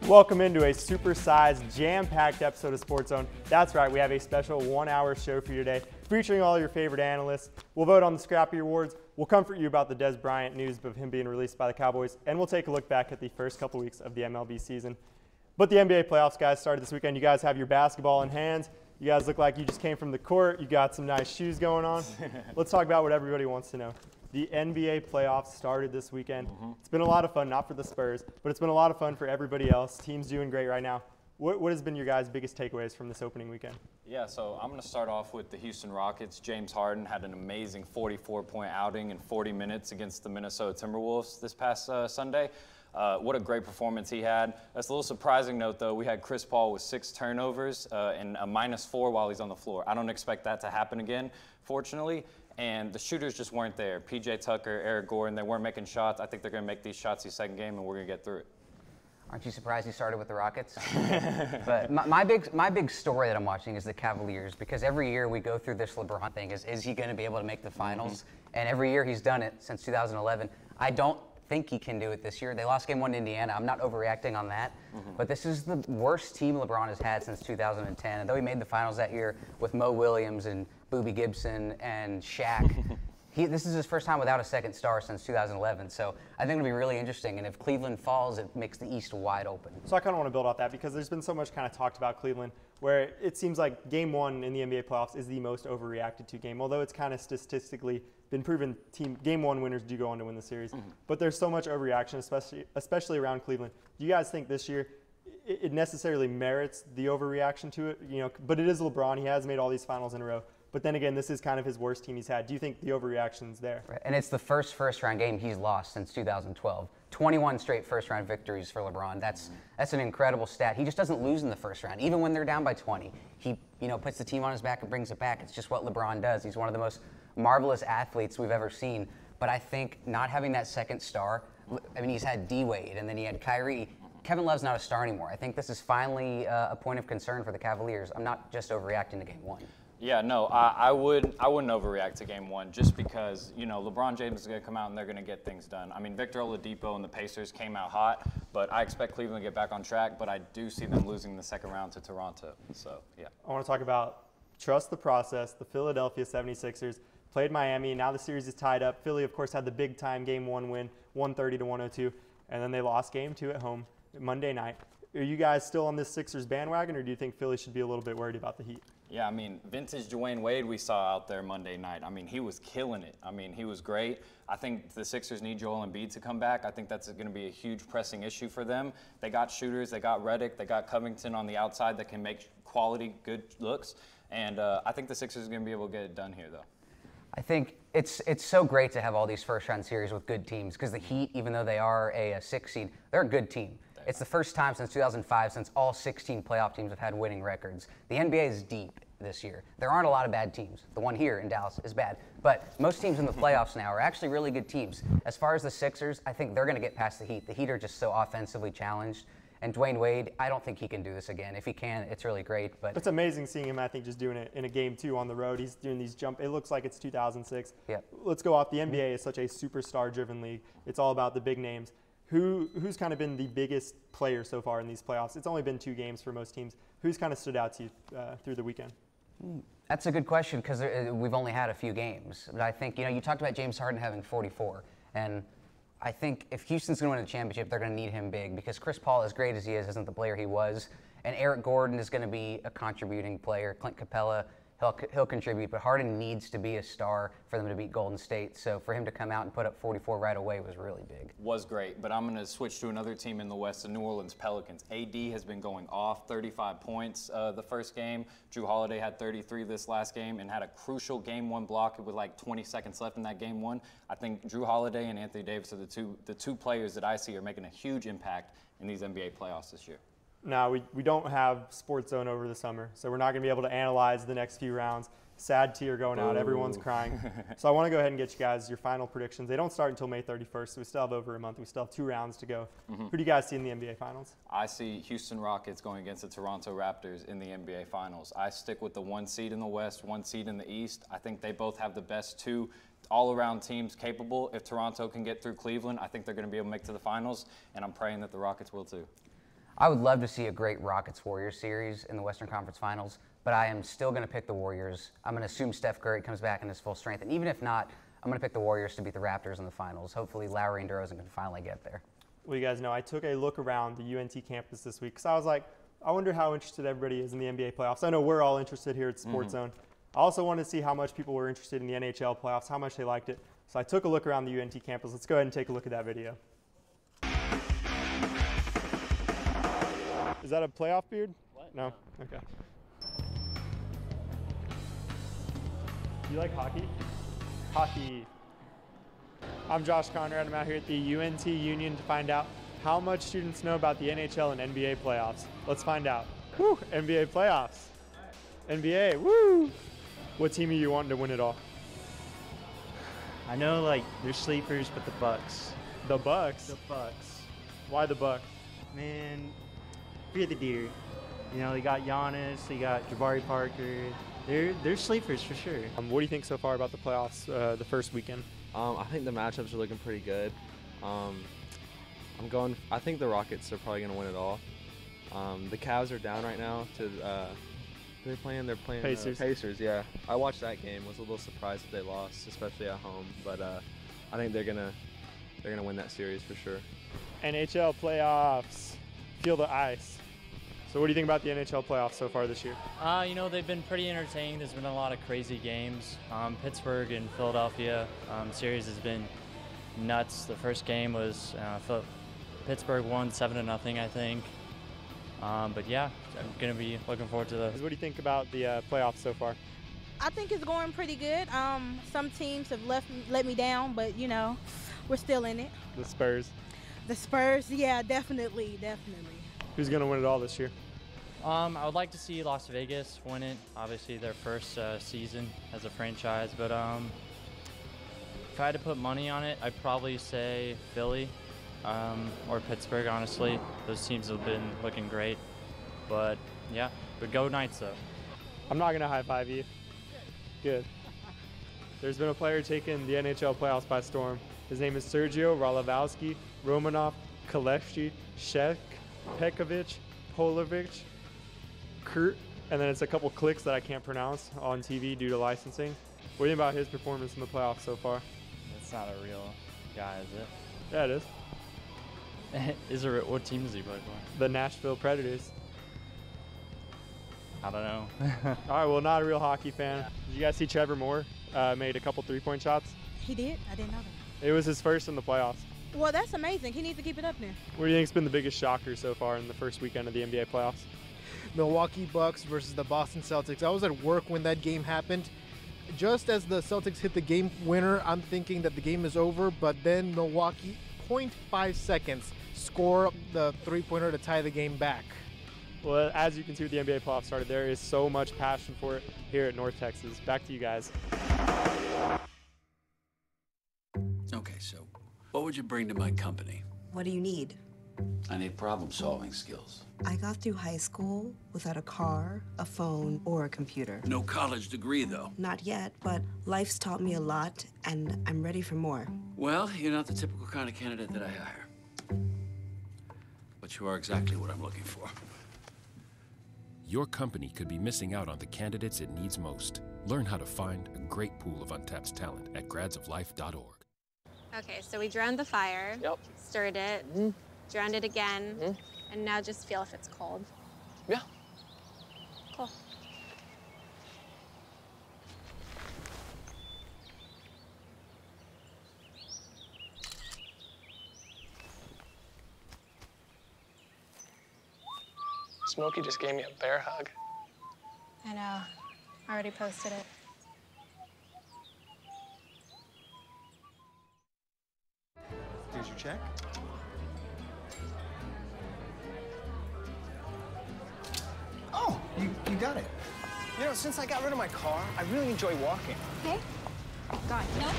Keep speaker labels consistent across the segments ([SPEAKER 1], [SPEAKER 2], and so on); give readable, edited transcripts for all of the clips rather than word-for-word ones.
[SPEAKER 1] Welcome into a super-sized, jam-packed episode of SportsZone. That's right, we have a special one-hour show for you today, featuring all your favorite analysts. We'll vote on the Scrappy Awards. We'll comfort you about the Dez Bryant news of him being released by the Cowboys, and we'll take a look back at the first couple weeks of the MLB season. But the NBA playoffs, guys, started this weekend. You guys have your basketball in hand. You guys look like you just came from the court. You got some nice shoes going on. Let's talk about what everybody wants to know. The NBA playoffs started this weekend. It's been a lot of fun, not for the Spurs, but it's been a lot of fun for everybody else. Team's doing great right now. What has been your guys' biggest takeaways from this opening weekend?
[SPEAKER 2] Yeah, so I'm going to start off with the Houston Rockets. James Harden had an amazing 44-point outing in 40 minutes against the Minnesota Timberwolves this past Sunday. What a great performance he had. That's a little surprising note, though. We had Chris Paul with 6 turnovers and a -4 while he's on the floor. I don't expect that to happen again, fortunately. And the shooters just weren't there. P.J. Tucker, Eric Gordon, they weren't making shots. I think they're going to make these shots the second game, and we're going to get through it.
[SPEAKER 3] Aren't you surprised he started with the Rockets? But my big story that I'm watching is the Cavaliers, because every year we go through this LeBron thing. Is he going to be able to make the finals? And every year he's done it since 2011. I don't think he can do it this year. They lost game 1 to Indiana. I'm not overreacting on that. But this is the worst team LeBron has had since 2010. And though he made the finals that year with Mo Williams and Boobie Gibson and Shaq, this is his first time without a second star since 2011. So I think it'll be really interesting. And if Cleveland falls, it makes the East wide open.
[SPEAKER 1] So I kind of want to build off that because there's been so much kind of talked about Cleveland where it seems like game 1 in the NBA playoffs is the most overreacted to game, although it's kind of statistically been proven game 1 winners do go on to win the series. But there's so much overreaction, especially around Cleveland. Do you guys think this year it necessarily merits the overreaction to it? You know, but it is LeBron. He has made all these finals in a row. But then again, this is kind of his worst team he's had. Do you think the overreaction's there?
[SPEAKER 3] Right. And it's the first-round game he's lost since 2012. 21 straight first-round victories for LeBron. That's an incredible stat. He just doesn't lose in the first round, even when they're down by 20. He puts the team on his back and brings it back. It's just what LeBron does. He's one of the most marvelous athletes we've ever seen. But I think not having that second star, I mean, he's had D-Wade, and then he had Kyrie. Kevin Love's not a star anymore. I think this is finally a point of concern for the Cavaliers. I'm not just overreacting to game 1.
[SPEAKER 2] Yeah, no, I wouldn't overreact to game 1 just because, LeBron James is going to come out and they're going to get things done. I mean, Victor Oladipo and the Pacers came out hot, but I expect Cleveland to get back on track, but I do see them losing the second round to Toronto. So, yeah.
[SPEAKER 1] I want to talk about trust the process. The Philadelphia 76ers played Miami. Now the series is tied up. Philly, of course, had the big-time game 1 win, 130-102, and then they lost game 2 at home Monday night. Are you guys still on this Sixers bandwagon, or do you think Philly should be a little bit worried about the Heat?
[SPEAKER 2] Yeah, I mean, vintage Dwayne Wade we saw out there Monday night. I mean, he was killing it. I mean, he was great. I think the Sixers need Joel Embiid to come back. I think that's going to be a huge pressing issue for them. They got shooters. They got Redick. They got Covington on the outside that can make quality, good looks. And I think the Sixers are going to be able to get it done here, though.
[SPEAKER 3] I think it's so great to have all these first-round series with good teams because the Heat, even though they are a 6 seed, they're a good team. It's the first time since 2005 since all 16 playoff teams have had winning records. The NBA is deep this year. There aren't a lot of bad teams. The one here in Dallas is bad. But most teams in the playoffs now are actually really good teams. As far as the Sixers, I think they're going to get past the Heat. The Heat are just so offensively challenged. And Dwayne Wade, I don't think he can do this again. If he can, it's really great. But
[SPEAKER 1] it's amazing seeing him, I think, just doing it in a game 2 on the road. He's doing these jump. It looks like it's 2006.
[SPEAKER 3] Yep.
[SPEAKER 1] Let's go off. The NBA is such a superstar-driven league. It's all about the big names. Who's kind of been the biggest player so far in these playoffs? It's only been 2 games for most teams. Who's kind of stood out to you through the weekend?
[SPEAKER 3] That's a good question because we've only had a few games. But I think, you talked about James Harden having 44. And I think if Houston's going to win a championship, they're going to need him big because Chris Paul, as great as he is, isn't the player he was. And Eric Gordon is going to be a contributing player. Clint Capella, he'll contribute, but Harden needs to be a star for them to beat Golden State. So for him to come out and put up 44 right away was really big.
[SPEAKER 2] Was great, but I'm going to switch to another team in the West, the New Orleans Pelicans. AD has been going off, 35 points the first game. Drew Holiday had 33 this last game and had a crucial game 1 block with like 20 seconds left in that game 1. I think Drew Holiday and Anthony Davis are the two players that I see are making a huge impact in these NBA playoffs this year.
[SPEAKER 1] Now, we don't have SportsZone over the summer, so we're not going to be able to analyze the next few rounds. Sad tear going out. Everyone's crying. So I want to go ahead and get you guys your final predictions. They don't start until May 31st, so we still have over a month. We still have 2 rounds to go. Who do you guys see in the NBA Finals?
[SPEAKER 2] I see Houston Rockets going against the Toronto Raptors in the NBA Finals. I stick with the 1 seed in the West, 1 seed in the East. I think they both have the best 2 all-around teams capable. If Toronto can get through Cleveland, I think they're going to be able to make it to the Finals, and I'm praying that the Rockets will too.
[SPEAKER 3] I would love to see a great Rockets-Warriors series in the Western Conference Finals, but I am still going to pick the Warriors. I'm going to assume Steph Curry comes back in his full strength, and even if not, I'm going to pick the Warriors to beat the Raptors in the finals. Hopefully Lowry and DeRozan can finally get there.
[SPEAKER 1] Well, you guys know I took a look around the UNT campus this week because I was like, I wonder how interested everybody is in the NBA playoffs. I know we're all interested here at SportsZone. I also wanted to see how much people were interested in the NHL playoffs, how much they liked it. So I took a look around the UNT campus. Let's go ahead and take a look at that video. Is that a playoff beard? What? No? Okay. You like hockey? Hockey. I'm Josh Conrad. I'm out here at the UNT Union to find out how much students know about the NHL and NBA playoffs. Let's find out. Woo! NBA playoffs. NBA, woo! What team are you wanting to win it all?
[SPEAKER 4] I know, like, they're sleepers, but the Bucks.
[SPEAKER 1] The Bucks?
[SPEAKER 4] The Bucks.
[SPEAKER 1] Why the Bucks?
[SPEAKER 4] Man, fear the deer. You know, they got Giannis, they got Jabari Parker. They're sleepers for sure.
[SPEAKER 1] What do you think so far about the playoffs, the first weekend?
[SPEAKER 5] I think the matchups are looking pretty good. I think the Rockets are probably going to win it all. The Cavs are down right now to, they're playing
[SPEAKER 1] Pacers.
[SPEAKER 5] Pacers, yeah. I watched that game, was a little surprised that they lost, especially at home, but I think they're gonna win that series for sure.
[SPEAKER 1] NHL playoffs. Feel the ice. So what do you think about the NHL playoffs so far this year?
[SPEAKER 6] You know, they've been pretty entertaining. There's been a lot of crazy games. Pittsburgh and Philadelphia series has been nuts. The first game was Pittsburgh won 7-0, I think. But yeah, I'm going to be looking forward to those.
[SPEAKER 1] What do you think about the playoffs so far?
[SPEAKER 7] I think it's going pretty good. Some teams have let me down, but you know, we're still in it.
[SPEAKER 1] The Spurs.
[SPEAKER 7] The Spurs, yeah, definitely.
[SPEAKER 1] Who's going to win it all this year?
[SPEAKER 6] I would like to see Las Vegas win it. Obviously, their first season as a franchise. But if I had to put money on it, I'd probably say Philly or Pittsburgh, honestly. Those teams have been looking great. But yeah, but go Knights, though.
[SPEAKER 1] I'm not going to high-five you. Good. There's been a player taking the NHL playoffs by storm. His name is Sergio Ralavowski, Romanov, Kalevsky, Shek, Pekovic, Polovic, Kurt, and then it's a couple clicks that I can't pronounce on TV due to licensing. What do you think about his performance in the playoffs so far?
[SPEAKER 6] That's not a real guy, is it?
[SPEAKER 1] Yeah, it is.
[SPEAKER 6] What team does he play for?
[SPEAKER 1] The Nashville Predators.
[SPEAKER 6] I don't know.
[SPEAKER 1] All right, well, not a real hockey fan. Did you guys see Trevor Moore made a couple three-point shots?
[SPEAKER 7] He did? I didn't know that.
[SPEAKER 1] It was his first in the playoffs.
[SPEAKER 7] Well, that's amazing. He needs to keep it up there.
[SPEAKER 1] What do you think's been the biggest shocker so far in the first weekend of the NBA playoffs?
[SPEAKER 8] Milwaukee Bucks versus the Boston Celtics. I was at work when that game happened. Just as the Celtics hit the game winner, I'm thinking that the game is over, but then Milwaukee, 0.5 seconds, score the three-pointer to tie the game back.
[SPEAKER 1] Well, as you can see with the NBA playoffs started, there is so much passion for it here at North Texas. Back to you guys.
[SPEAKER 9] Okay, so what would you bring to my company?
[SPEAKER 10] What do you need?
[SPEAKER 9] I need problem-solving skills.
[SPEAKER 10] I got through high school without a car, a phone, or a computer.
[SPEAKER 9] No college degree, though.
[SPEAKER 10] Not yet, but life's taught me a lot, and I'm ready for more.
[SPEAKER 9] Well, you're not the typical kind of candidate that I hire. But you are exactly what I'm looking for.
[SPEAKER 11] Your company could be missing out on the candidates it needs most. Learn how to find a great pool of untapped talent at gradsoflife.org.
[SPEAKER 12] Okay, so we drowned the fire, stirred it, drowned it again, and now just feel if it's cold.
[SPEAKER 13] Yeah.
[SPEAKER 12] Cool.
[SPEAKER 13] Smokey just gave me a bear hug.
[SPEAKER 12] I know. I already posted it.
[SPEAKER 14] Here's your check. Oh, you got it. You know, since I got rid of my car, I really enjoy walking.
[SPEAKER 12] Okay. God, no.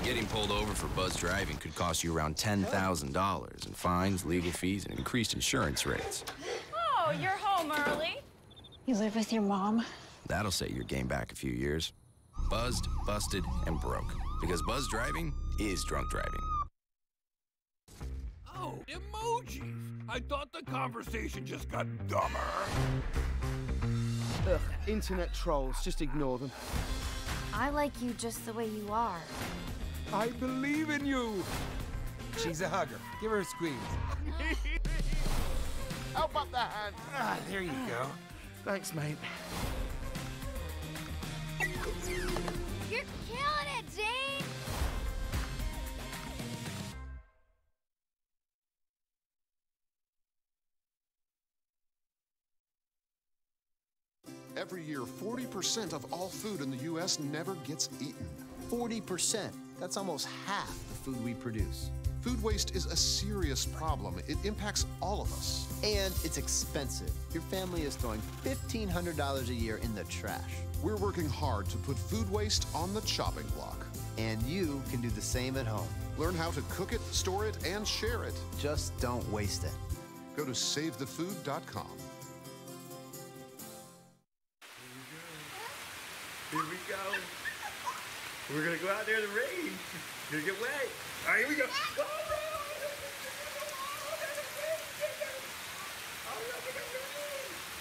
[SPEAKER 15] Getting pulled over for buzz driving could cost you around $10,000 in fines, legal fees, and increased insurance rates.
[SPEAKER 12] Oh, you're home early.
[SPEAKER 16] You live with your mom?
[SPEAKER 15] That'll set your game back a few years. Buzzed, busted, and broke. Because buzz driving is drunk driving.
[SPEAKER 9] Oh,
[SPEAKER 17] Oh, emojis. I thought the conversation just got dumber.
[SPEAKER 18] Ugh, internet trolls. Just ignore them.
[SPEAKER 19] I like you just the way you are.
[SPEAKER 17] I believe in you. She's a hugger. Give her a squeeze.
[SPEAKER 18] Help up the hand.
[SPEAKER 17] Ah, there you go.
[SPEAKER 18] Thanks, mate.
[SPEAKER 19] You're killing it, Jane!
[SPEAKER 20] Every year, 40% of all food in the U.S. never gets eaten.
[SPEAKER 21] 40%. That's almost half the food we produce.
[SPEAKER 20] Food waste is a serious problem. It impacts all of us.
[SPEAKER 21] And it's expensive. Your family is throwing $1,500 a year in the trash.
[SPEAKER 20] We're working hard to put food waste on the chopping block.
[SPEAKER 21] And you can do the same at home.
[SPEAKER 20] Learn how to cook it, store it, and share it.
[SPEAKER 21] Just don't waste it.
[SPEAKER 20] Go to SaveTheFood.com.
[SPEAKER 22] Here we go. We're gonna go out there in the rain. You're gonna get wet. All right, here we go.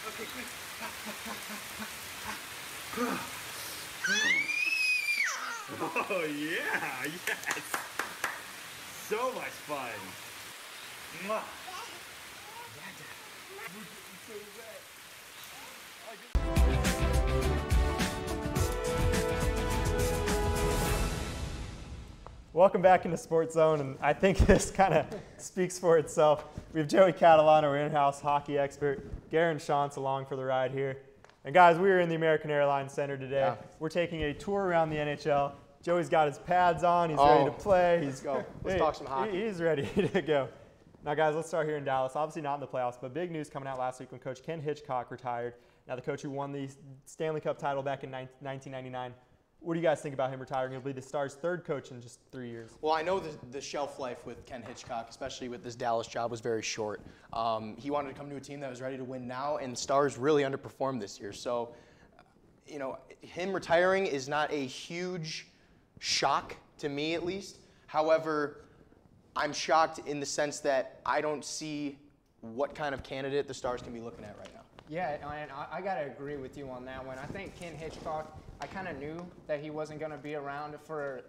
[SPEAKER 22] Okay, quick. Oh yeah, yes. So much fun. Mwah.
[SPEAKER 1] Welcome back into SportsZone, and I think this kind of speaks for itself. We have Joey Catalano, our in-house hockey expert, Garen Shantz along for the ride here. And guys, we are in the American Airlines Center today.
[SPEAKER 23] Yeah.
[SPEAKER 1] We're taking a tour around the NHL. Joey's got his pads on. He's ready to play.
[SPEAKER 23] Let's go. Let's talk some hockey.
[SPEAKER 1] He's ready to go. Now, guys, let's start here in Dallas. Obviously not in the playoffs, but big news coming out last week when Coach Ken Hitchcock retired. Now, the coach who won the Stanley Cup title back in 1999. What do you guys think about him retiring? He'll be the Stars' third coach in just 3 years.
[SPEAKER 23] Well, I know the shelf life with Ken Hitchcock, especially with this Dallas job, was very short. He wanted to come to a team that was ready to win now, and Stars really underperformed this year. So, you know, him retiring is not a huge shock to me, at least. However, I'm shocked in the sense that I don't see what kind of candidate the Stars can be looking at right now.
[SPEAKER 24] Yeah, and I got to agree with you on that one. I think Ken Hitchcock, I kind of knew that he wasn't going to be around for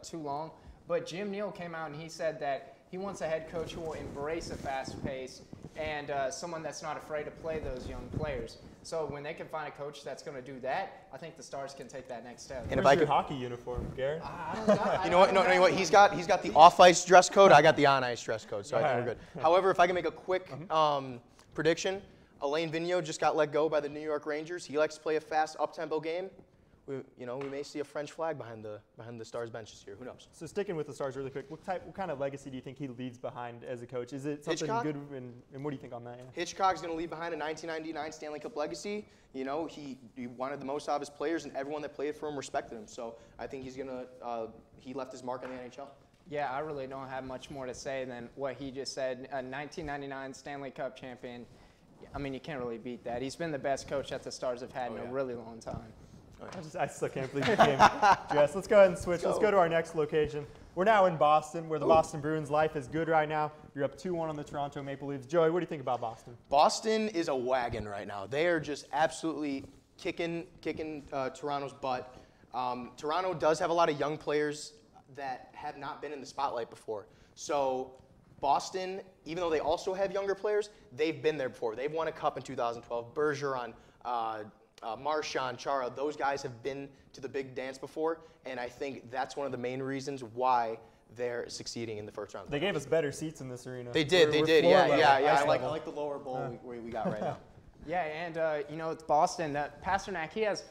[SPEAKER 24] too long. But Jim Neal came out and he said that he wants a head coach who will embrace a fast pace and someone that's not afraid to play those young players. So when they can find a coach that's going to do that, I think the Stars can take that next step.
[SPEAKER 1] And Where's your hockey uniform, Garrett?
[SPEAKER 23] You know what? No, you know what? He's got the off-ice dress code. I got the on-ice dress code, so I think we're good. However, if I can make a quick prediction, Alain Vigneault just got let go by the New York Rangers. He likes to play a fast, up-tempo game. We may see a French flag behind the Stars bench this year. Who knows?
[SPEAKER 1] So sticking with the Stars really quick, what kind of legacy do you think he leaves behind as a coach? Is it something
[SPEAKER 23] Hitchcock?
[SPEAKER 1] good, and what do you think on that? Yeah.
[SPEAKER 23] Hitchcock's going to leave behind a 1999 Stanley Cup legacy. You know, he wanted the most out of his players, and everyone that played for him respected him. So I think he left his mark on the NHL.
[SPEAKER 24] Yeah, I really don't have much more to say than what he just said. A 1999 Stanley Cup champion. I mean, you can't really beat that. He's been the best coach that the Stars have had in a really long time.
[SPEAKER 1] I still can't believe you came dressed. Let's go ahead and switch. Let's go to our next location. We're now in Boston, where the Boston Bruins' life is good right now. You're up 2-1 on the Toronto Maple Leafs. Joey, what do you think about Boston?
[SPEAKER 23] Boston is a wagon right now. They are just absolutely kicking Toronto's butt. Toronto does have a lot of young players that have not been in the spotlight before. So Boston, even though they also have younger players, they've been there before. They've won a cup in 2012. Bergeron, Marchand, Chara, those guys have been to the big dance before, and I think that's one of the main reasons why they're succeeding in the first round.
[SPEAKER 1] They gave us better seats in this arena.
[SPEAKER 23] They did, yeah. I like the lower bowl we got right now.
[SPEAKER 24] Yeah, and it's Boston. Pasternak, he has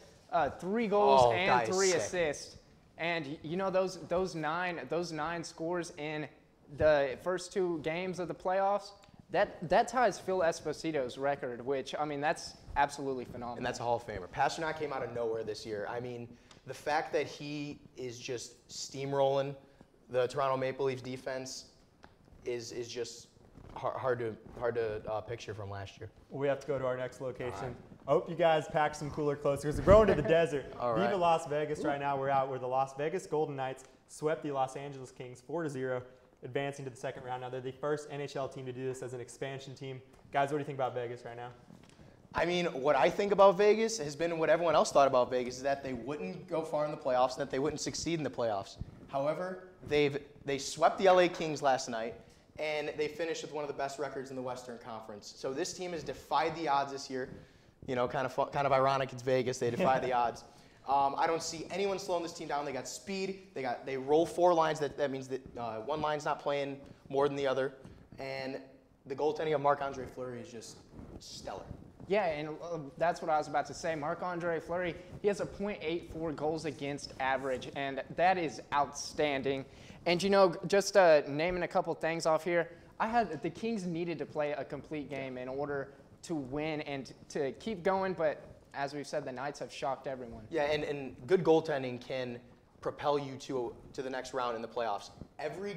[SPEAKER 24] 3 goals and 3 assists, and those nine scores in the first 2 games of the playoffs. That ties Phil Esposito's record, which, I mean, that's absolutely phenomenal.
[SPEAKER 23] And that's a Hall of Famer. Pasternak came out of nowhere this year. I mean, the fact that he is just steamrolling the Toronto Maple Leafs defense is just hard to picture from last year.
[SPEAKER 1] We have to go to our next location. I hope you guys pack some cooler clothes because we're going to the desert. Viva Las Vegas right now. We're out where the Las Vegas Golden Knights swept the Los Angeles Kings 4-0. advancing to the second round. Now, they're the first NHL team to do this as an expansion team. Guys, what do you think about Vegas right now?
[SPEAKER 23] I mean, what I think about Vegas has been what everyone else thought about Vegas, is that they wouldn't go far in the playoffs and that they wouldn't succeed in the playoffs. However, they swept the LA Kings last night, and they finished with one of the best records in the Western Conference. So this team has defied the odds this year. You know, kind of ironic, it's Vegas. They defy the odds. I don't see anyone slowing this team down. They got speed. They roll 4 lines. That means that one line's not playing more than the other. And the goaltending of Marc-Andre Fleury is just stellar.
[SPEAKER 24] Yeah, and that's what I was about to say. Marc-Andre Fleury, he has a .84 goals against average, and that is outstanding. And, you know, just naming a couple things off here, the Kings needed to play a complete game in order to win and to keep going, but as we've said, the Knights have shocked everyone.
[SPEAKER 23] Yeah, and good goaltending can propel you to the next round in the playoffs. Every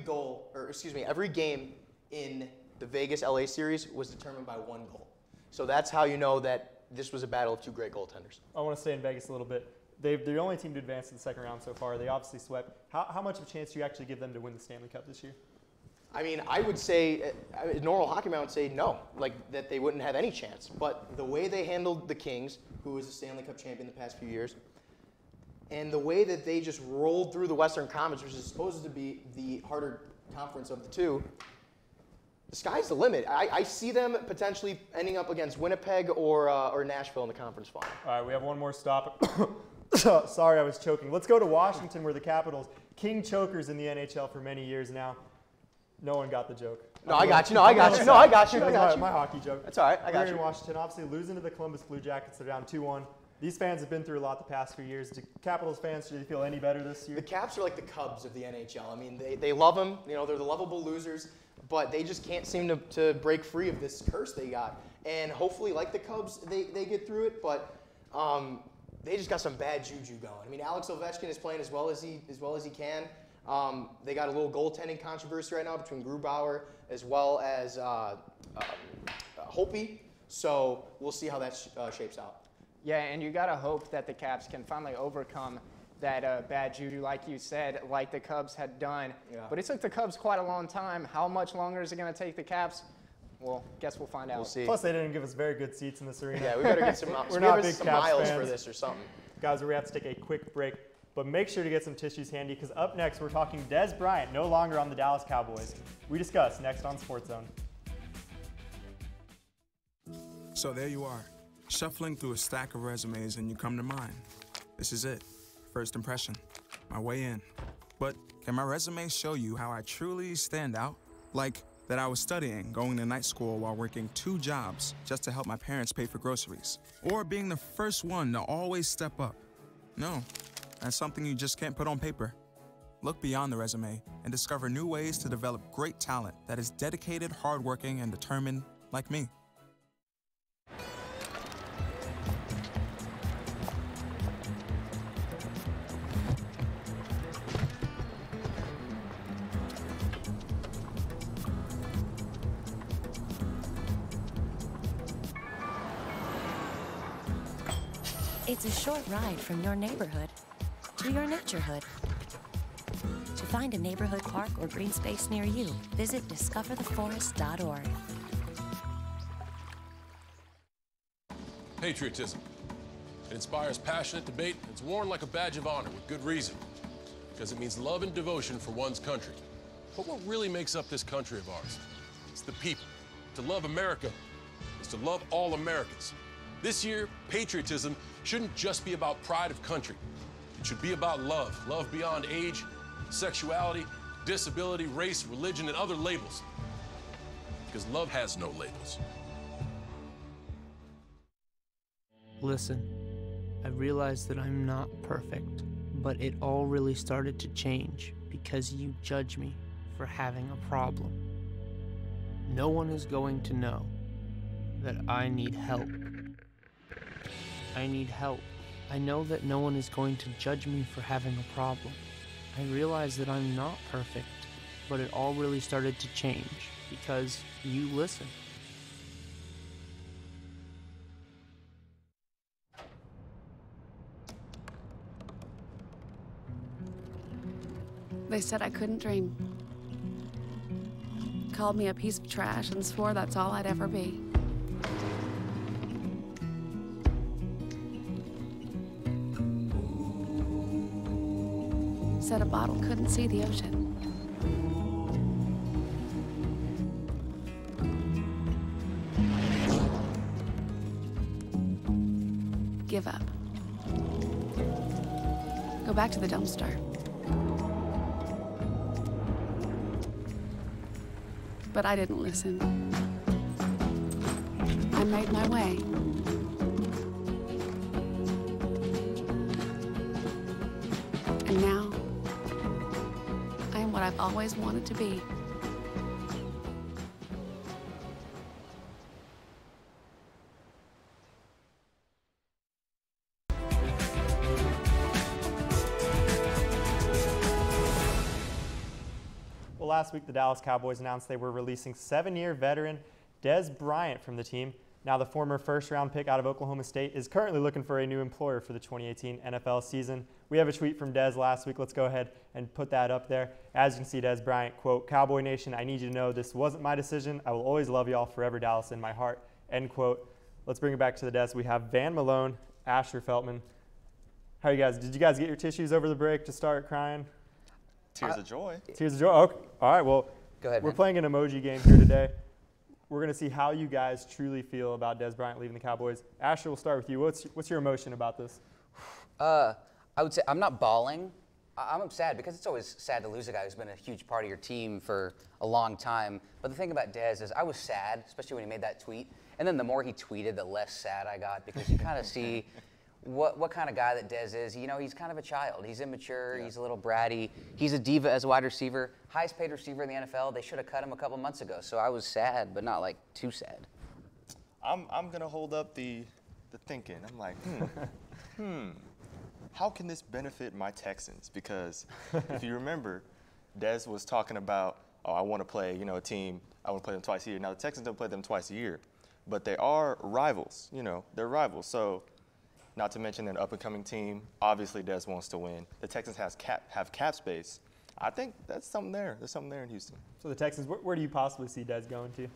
[SPEAKER 23] game in the Vegas-LA series was determined by 1 goal. So that's how you know that this was a battle of 2 great goaltenders.
[SPEAKER 1] I want to stay in Vegas a little bit. They're the only team to advance to the second round so far. They obviously swept. How much of a chance do you actually give them to win the Stanley Cup this year?
[SPEAKER 23] I mean, I would say, a normal hockey man would say no, like that they wouldn't have any chance. But the way they handled the Kings, who was the Stanley Cup champion the past few years, and the way that they just rolled through the Western Conference, which is supposed to be the harder conference of the two, the sky's the limit. I see them potentially ending up against Winnipeg or Nashville in the conference final.
[SPEAKER 1] All right, we have one more stop. Sorry, I was choking. Let's go to Washington, where the Capitals, king chokers in the NHL for many years now. No one got the joke.
[SPEAKER 23] No, I got you. My
[SPEAKER 1] hockey joke.
[SPEAKER 23] That's all right. I got
[SPEAKER 1] We're
[SPEAKER 23] you.
[SPEAKER 1] in Washington, obviously losing to the Columbus Blue Jackets. They're down 2-1. These fans have been through a lot the past few years. Do Capitals fans, do they feel any better this year?
[SPEAKER 23] The Caps are like the Cubs of the NHL. I mean, they love them. You know, they're the lovable losers, but they just can't seem to break free of this curse they got. And hopefully, like the Cubs, they get through it, but they just got some bad juju going. I mean, Alex Ovechkin is playing as well as he can. They got a little goaltending controversy right now between Grubauer as well as Holtby. So we'll see how that shapes out.
[SPEAKER 24] Yeah, and you got to hope that the Caps can finally overcome that bad juju, like you said, like the Cubs had done.
[SPEAKER 23] Yeah.
[SPEAKER 24] But it took the Cubs quite a long time. How much longer is it going to take the Caps? Well, guess we'll find out.
[SPEAKER 23] We'll see.
[SPEAKER 1] Plus, they didn't give us very good seats in this arena.
[SPEAKER 23] Yeah, we better get some,
[SPEAKER 1] We're not big
[SPEAKER 23] some
[SPEAKER 1] Caps
[SPEAKER 23] miles
[SPEAKER 1] fans
[SPEAKER 23] for this or something.
[SPEAKER 1] Guys, we have to take a quick break, but make sure to get some tissues handy, because up next we're talking Dez Bryant, no longer on the Dallas Cowboys. We discuss next on SportsZone.
[SPEAKER 2] So there you are, shuffling through a stack of resumes, and you come to mine. This is it, first impression, my way in. But can my resume show you how I truly stand out? Like that I was studying, going to night school while working 2 jobs just to help my parents pay for groceries. Or being the first one to always step up. No, that's something you just can't put on paper. Look beyond the resume and discover new ways to develop great talent that is dedicated, hardworking, and determined like me.
[SPEAKER 3] It's a short ride from your neighborhood to your naturehood. To find a neighborhood park or green space near you, visit discovertheforest.org.
[SPEAKER 4] Patriotism. It inspires passionate debate. It's worn like a badge of honor with good reason, because it means love and devotion for one's country. But what really makes up this country of ours? It's the people. To love America is to love all Americans. This year, patriotism shouldn't just be about pride of country. It should be about love. Love beyond age, sexuality, disability, race, religion, and other labels. Because love has no labels.
[SPEAKER 5] Listen, I realize that I'm not perfect, but it all really started to change because you judge me for having a problem. No one is going to know that I need help. I need help. I know that no one is going to judge me for having a problem. I realize that I'm not perfect, but it all really started to change because you listen.
[SPEAKER 25] They said I couldn't dream.
[SPEAKER 6] called me a piece of trash and swore that's all I'd ever be. Said a bottle couldn't see the ocean. Give up. Go back to the dumpster. But I didn't listen. I made my way. And now, I am what I've always wanted to be.
[SPEAKER 1] Well, last week the Dallas Cowboys announced they were releasing 7-year veteran Dez Bryant from the team. Now the former first-round pick out of Oklahoma State is currently looking for a new employer for the 2018 NFL season. We have a tweet from Dez last week. Let's go ahead and put that up there. As you can see, Dez Bryant, quote, "Cowboy Nation, I need you to know this wasn't my decision. I will always love y'all forever, Dallas, in my heart," end quote. Let's bring it back to the desk. We have Van Malone, Asher Feltman. How are you guys? Did you guys get your tissues over the break to start crying?
[SPEAKER 7] Tears of joy.
[SPEAKER 1] Tears of joy. Okay. All right. Well,
[SPEAKER 7] go ahead,
[SPEAKER 1] we're
[SPEAKER 7] man.
[SPEAKER 1] playing an emoji game here today. We're going to see how you guys truly feel about Dez Bryant leaving the Cowboys. Asher, we'll start with you. What's your emotion about this?
[SPEAKER 8] I would say I'm not bawling. I'm sad because it's always sad to lose a guy who's been a huge part of your team for a long time. But the thing about Dez is I was sad, especially when he made that tweet. And then the more he tweeted, the less sad I got because you kind of see what kind of guy that Dez is. You know, he's kind of a child. He's immature. Yeah. He's a little bratty. He's a diva as a wide receiver. Highest paid receiver in the NFL. They should have cut him a couple months ago. So I was sad, but not like too sad.
[SPEAKER 7] I'm going to hold up the thinking. I'm like, how can this benefit my Texans? Because if you remember, Dez was talking about, oh, I want to play, a team. I want to play them twice a year. Now, the Texans don't play them twice a year. But they are rivals. They're rivals. So not to mention an up-and-coming team. Obviously, Dez wants to win. The Texans have cap space. I think that's something there. There's something there in Houston.
[SPEAKER 1] So the Texans, where do you possibly see Dez going to?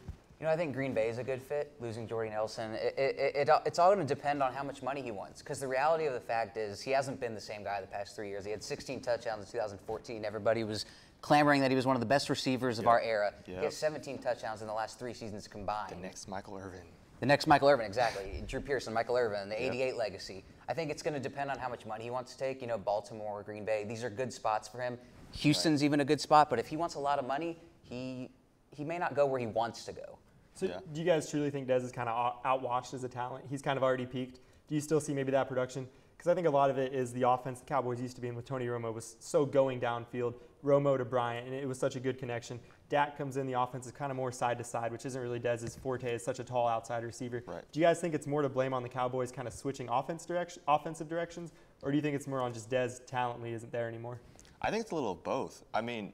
[SPEAKER 8] I think Green Bay is a good fit, losing Jordy Nelson. It's all going to depend on how much money he wants, because the reality of the fact is he hasn't been the same guy the past 3 years. He had 16 touchdowns in 2014. Everybody was clamoring that he was one of the best receivers of our era. He has 17 touchdowns in the last 3 seasons combined.
[SPEAKER 7] The next Michael Irvin.
[SPEAKER 8] The next Michael Irvin, exactly. Drew Pearson, Michael Irvin, the 88 legacy. I think it's going to depend on how much money he wants to take. Baltimore or Green Bay, these are good spots for him. Houston's even a good spot, but if he wants a lot of money, he may not go where he wants to go.
[SPEAKER 1] So do you guys truly think Dez is kind of outwashed as a talent? He's kind of already peaked. Do you still see maybe that production? Because I think a lot of it is the offense the Cowboys used to be in with Tony Romo was so going downfield, Romo to Bryant, and it was such a good connection. Dak comes in, the offense is kind of more side to side, which isn't really Dez's forte. Is such a tall outside receiver. Right. Do you guys think it's more to blame on the Cowboys kind of switching offensive directions, or do you think it's more on just Dez talently isn't there anymore?
[SPEAKER 7] I think it's a little of both. I mean,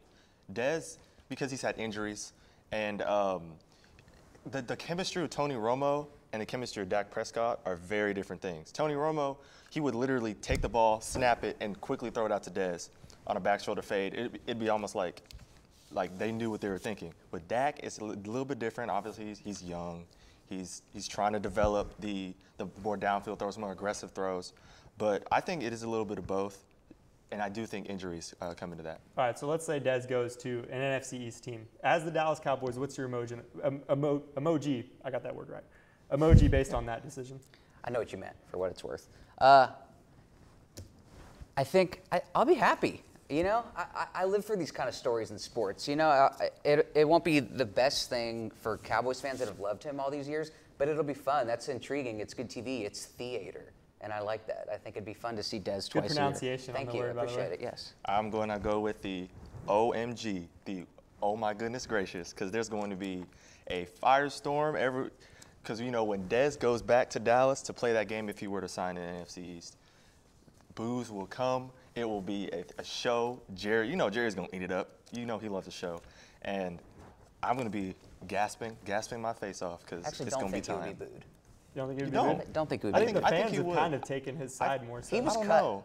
[SPEAKER 7] Dez, because he's had injuries, and the chemistry of Tony Romo and the chemistry of Dak Prescott are very different things. Tony Romo, he would literally take the ball, snap it, and quickly throw it out to Dez on a back shoulder fade. It'd be almost like they knew what they were thinking. With Dak, it's a little bit different. Obviously, he's young. He's trying to develop the more downfield throws, more aggressive throws. But I think it is a little bit of both, and I do think injuries come into that.
[SPEAKER 1] All right, so let's say Dez goes to an NFC East team. As the Dallas Cowboys, what's your emoji? I got that word right. Emoji based on that decision.
[SPEAKER 8] I know what you meant, for what it's worth. I think I'll be happy. I live for these kind of stories in sports. It won't be the best thing for Cowboys fans that have loved him all these years, but it'll be fun. That's intriguing. It's good TV. It's theater. And I like that. I think it'd be fun to see Dez twice a year.
[SPEAKER 1] Good pronunciation
[SPEAKER 8] Thank
[SPEAKER 1] on the
[SPEAKER 8] you.
[SPEAKER 1] word, by the way.
[SPEAKER 8] Appreciate it, yes.
[SPEAKER 7] I'm going to go with the OMG, the oh my goodness gracious, because there's going to be a firestorm because when Dez goes back to Dallas to play that game, if he were to sign in the NFC East, boos will come. It will be a show. Jerry's going to eat it up. He loves a show. And I'm going to be gasping my face off because it's going to be time.
[SPEAKER 8] Actually, don't think he would be booed.
[SPEAKER 1] You don't think he would
[SPEAKER 8] be booed? Don't think he would be
[SPEAKER 1] I think
[SPEAKER 8] booed.
[SPEAKER 1] the fans have kind of taken his side more so.
[SPEAKER 8] He was
[SPEAKER 7] I don't
[SPEAKER 8] cut.
[SPEAKER 7] know.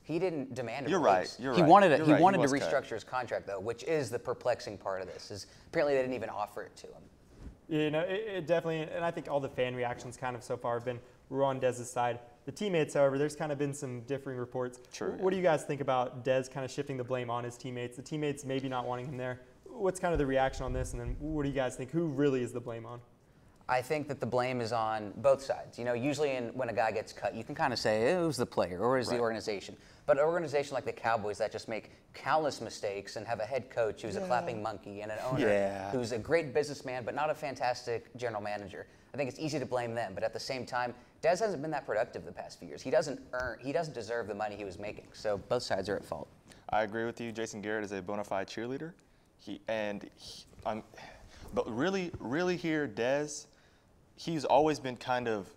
[SPEAKER 8] He didn't demand a
[SPEAKER 7] You're
[SPEAKER 8] release.
[SPEAKER 7] right. You're
[SPEAKER 8] he
[SPEAKER 7] right.
[SPEAKER 8] wanted
[SPEAKER 7] You're
[SPEAKER 8] he
[SPEAKER 7] right.
[SPEAKER 8] wanted
[SPEAKER 7] He
[SPEAKER 8] to
[SPEAKER 7] was cut.
[SPEAKER 8] restructure his contract though, which is the perplexing part of this. Is apparently they didn't even offer it to him.
[SPEAKER 1] You know, it definitely, and I think all the fan reactions kind of so far have been we're on Dez's side. The teammates, however, there's kind of been some differing reports.
[SPEAKER 7] True.
[SPEAKER 1] What do you guys think about Dez kind of shifting the blame on his teammates? The teammates maybe not wanting him there. What's kind of the reaction on this? And then what do you guys think? Who really is the blame on?
[SPEAKER 8] I think that the blame is on both sides. You know, usually when a guy gets cut, you can kind of say it was the player or it was the organization. But an organization like the Cowboys that just make countless mistakes and have a head coach who's a clapping monkey and an owner who's a great businessman but not a fantastic general manager. I think it's easy to blame them. But at the same time, Dez hasn't been that productive the past few years. He doesn't deserve the money he was making. So both sides are at fault.
[SPEAKER 7] I agree with you. Jason Garrett is a bona fide cheerleader. But really here, Dez, he's always been kind of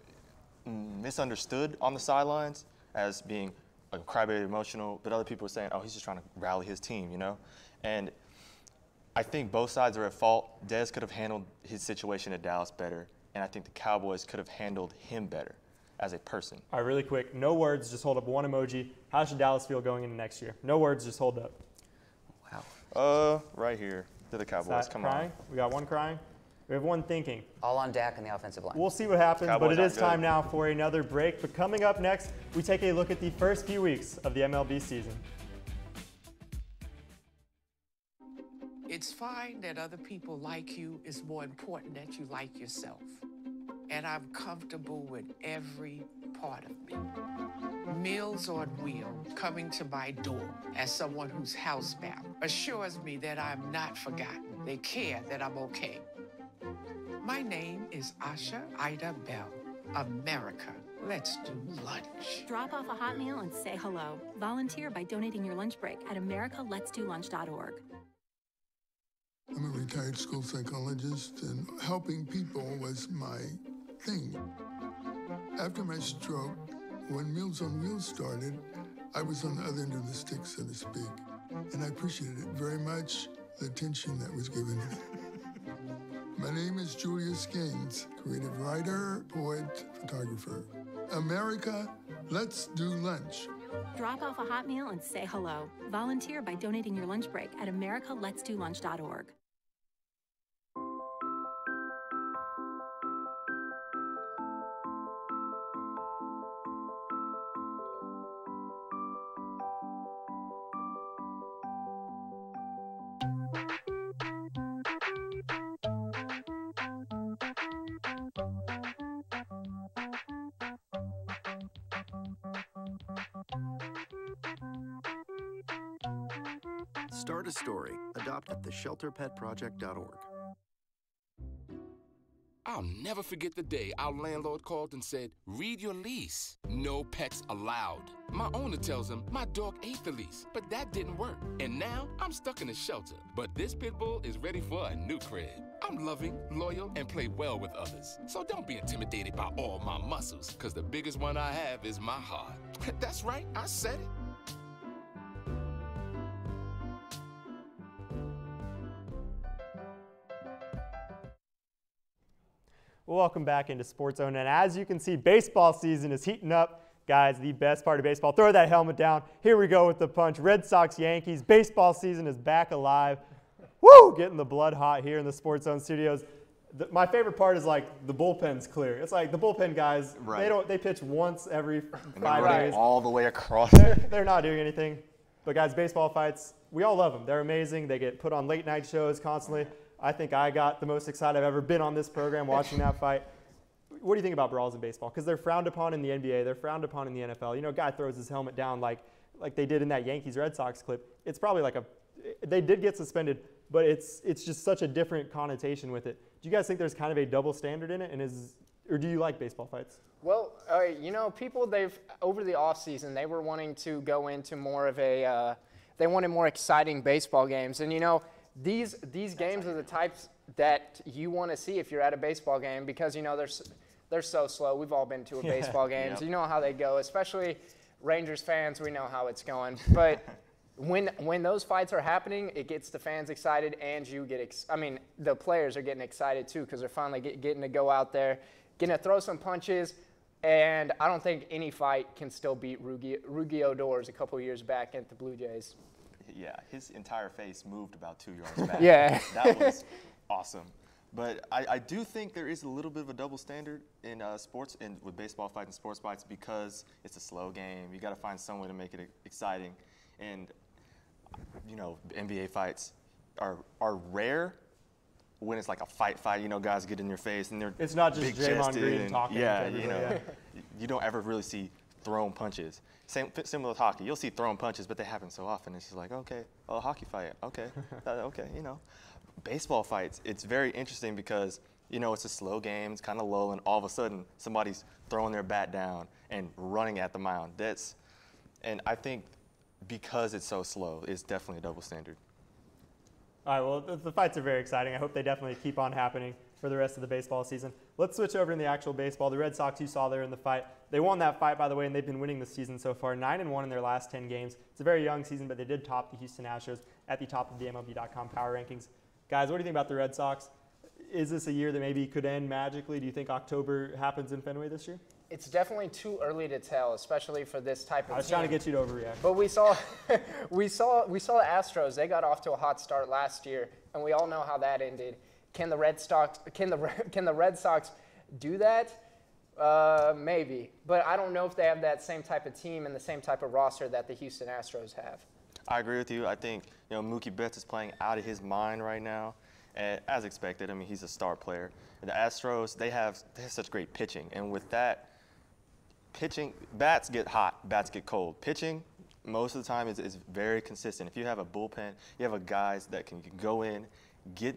[SPEAKER 7] misunderstood on the sidelines as being a crybaby emotional, but other people are saying, oh, he's just trying to rally his team, you know? And I think both sides are at fault. Dez could have handled his situation at Dallas better, and I think the Cowboys could have handled him better as a person.
[SPEAKER 1] All right, really quick, no words, just hold up one emoji. How should Dallas feel going into next year? No words, just hold up.
[SPEAKER 8] Wow.
[SPEAKER 7] Right here to the Cowboys, come
[SPEAKER 1] crying?
[SPEAKER 7] on.
[SPEAKER 1] We got one crying. We have one thinking.
[SPEAKER 8] All on Dak and the offensive line.
[SPEAKER 1] We'll see what happens,
[SPEAKER 7] Cowboys
[SPEAKER 1] but it is
[SPEAKER 7] aren't
[SPEAKER 1] time
[SPEAKER 7] good.
[SPEAKER 1] now for another break. But coming up next, we take a look at the first few weeks of the MLB season.
[SPEAKER 10] It's fine that other people like you. It's more important that you like yourself. And I'm comfortable with every part of me. Meals on Wheels coming to my door as someone who's housebound assures me that I'm not forgotten. They care that I'm okay. My name is Asha Ida Bell. America, let's do lunch.
[SPEAKER 11] Drop off a hot meal and say hello. Volunteer by donating your lunch break at americaletsdolunch.org.
[SPEAKER 13] I'm a retired school psychologist, and helping people was my thing. After my stroke, when Meals on Wheels started, I was on the other end of the stick, so to speak. And I appreciated it very much, the attention that was given. My name is Julius Gaines, creative writer, poet, photographer. America, let's do lunch.
[SPEAKER 11] Drop off a hot meal and say hello. Volunteer by donating your lunch break at americaletsdolunch.org.
[SPEAKER 21] Start a story. Adopt at theshelterpetproject.org.
[SPEAKER 14] I'll never forget the day our landlord called and said, read your lease. No pets allowed. My owner tells him my dog ate the lease, but that didn't work. And now I'm stuck in a shelter. But this pit bull is ready for a new crib. I'm loving, loyal, and play well with others. So don't be intimidated by all my muscles, because the biggest one I have is my heart. That's right, I said it.
[SPEAKER 1] Welcome back into SportsZone, and as you can see, baseball season is heating up. Guys, the best part of baseball, throw that helmet down. Here we go with the punch. Red Sox, Yankees, baseball season is back alive. Woo! Getting the blood hot here in the SportsZone studios. My favorite part is like the bullpen's clear. It's like the bullpen guys, they pitch once every 5 days.
[SPEAKER 7] All the way across.
[SPEAKER 1] They're not doing anything. But guys, baseball fights, we all love them. They're amazing. They get put on late night shows constantly. I think I got the most excited I've ever been on this program watching that fight. What do you think about brawls in baseball? Because they're frowned upon in the NBA. They're frowned upon in the NFL. You know, a guy throws his helmet down like they did in that Yankees-Red Sox clip. It's probably like they did get suspended, but it's just such a different connotation with it. Do you guys think there's kind of a double standard in it? Or do you like baseball fights?
[SPEAKER 24] Well, you know, people, over the offseason, they were wanting to go into more of they wanted more exciting baseball games. And, you know, these games are the types that you want to see if you're at a baseball game because, you know, they're so slow. We've all been to a baseball game.
[SPEAKER 7] Yep.
[SPEAKER 24] You know how they go, especially Rangers fans. We know how it's going. But when those fights are happening, it gets the fans excited and you get the players are getting excited too because they're finally getting to go out there, getting to throw some punches. And I don't think any fight can still beat Ruggiero Doors a couple years back at the Blue Jays.
[SPEAKER 7] Yeah, his entire face moved about 2 yards back.
[SPEAKER 24] Yeah.
[SPEAKER 7] That was awesome. But I do think there is a little bit of a double standard in sports, with baseball fights and sports fights, because it's a slow game. You got to find some way to make it exciting. And, you know, NBA fights are rare when it's like a fight, you know, guys get in your face and they're
[SPEAKER 1] it's not just Draymond Green
[SPEAKER 7] and,
[SPEAKER 1] talking.
[SPEAKER 7] Yeah, you know, you don't ever really see thrown punches. Similar with hockey, you'll see thrown punches, but they happen so often. It's just like, okay, a hockey fight, okay, okay, you know. Baseball fights, it's very interesting because, you know, it's a slow game, it's kind of low, and all of a sudden somebody's throwing their bat down and running at the mound. And I think because it's so slow, it's definitely a double standard.
[SPEAKER 1] All right, well, the fights are very exciting. I hope they definitely keep on happening for the rest of the baseball season. Let's switch over to the actual baseball. The Red Sox, you saw there in the fight. They won that fight, by the way, and they've been winning the season so far, 9-1 in their last 10 games. It's a very young season, but they did top the Houston Astros at the top of the MLB.com power rankings. Guys, what do you think about the Red Sox? Is this a year that maybe could end magically? Do you think October happens in Fenway this year?
[SPEAKER 24] It's definitely too early to tell, especially for this type of team.
[SPEAKER 1] I was trying to get you to overreact.
[SPEAKER 24] But we saw the Astros. They got off to a hot start last year, and we all know how that ended. Can the Red Sox do that? Maybe, but I don't know if they have that same type of team and the same type of roster that the Houston Astros have.
[SPEAKER 7] I agree with you. I think, you know, Mookie Betts is playing out of his mind right now, and as expected. I mean, he's a star player. And the Astros, they have such great pitching, and with that pitching, bats get hot, bats get cold. Pitching, most of the time, is very consistent. If you have a bullpen, you have guys that can go in, get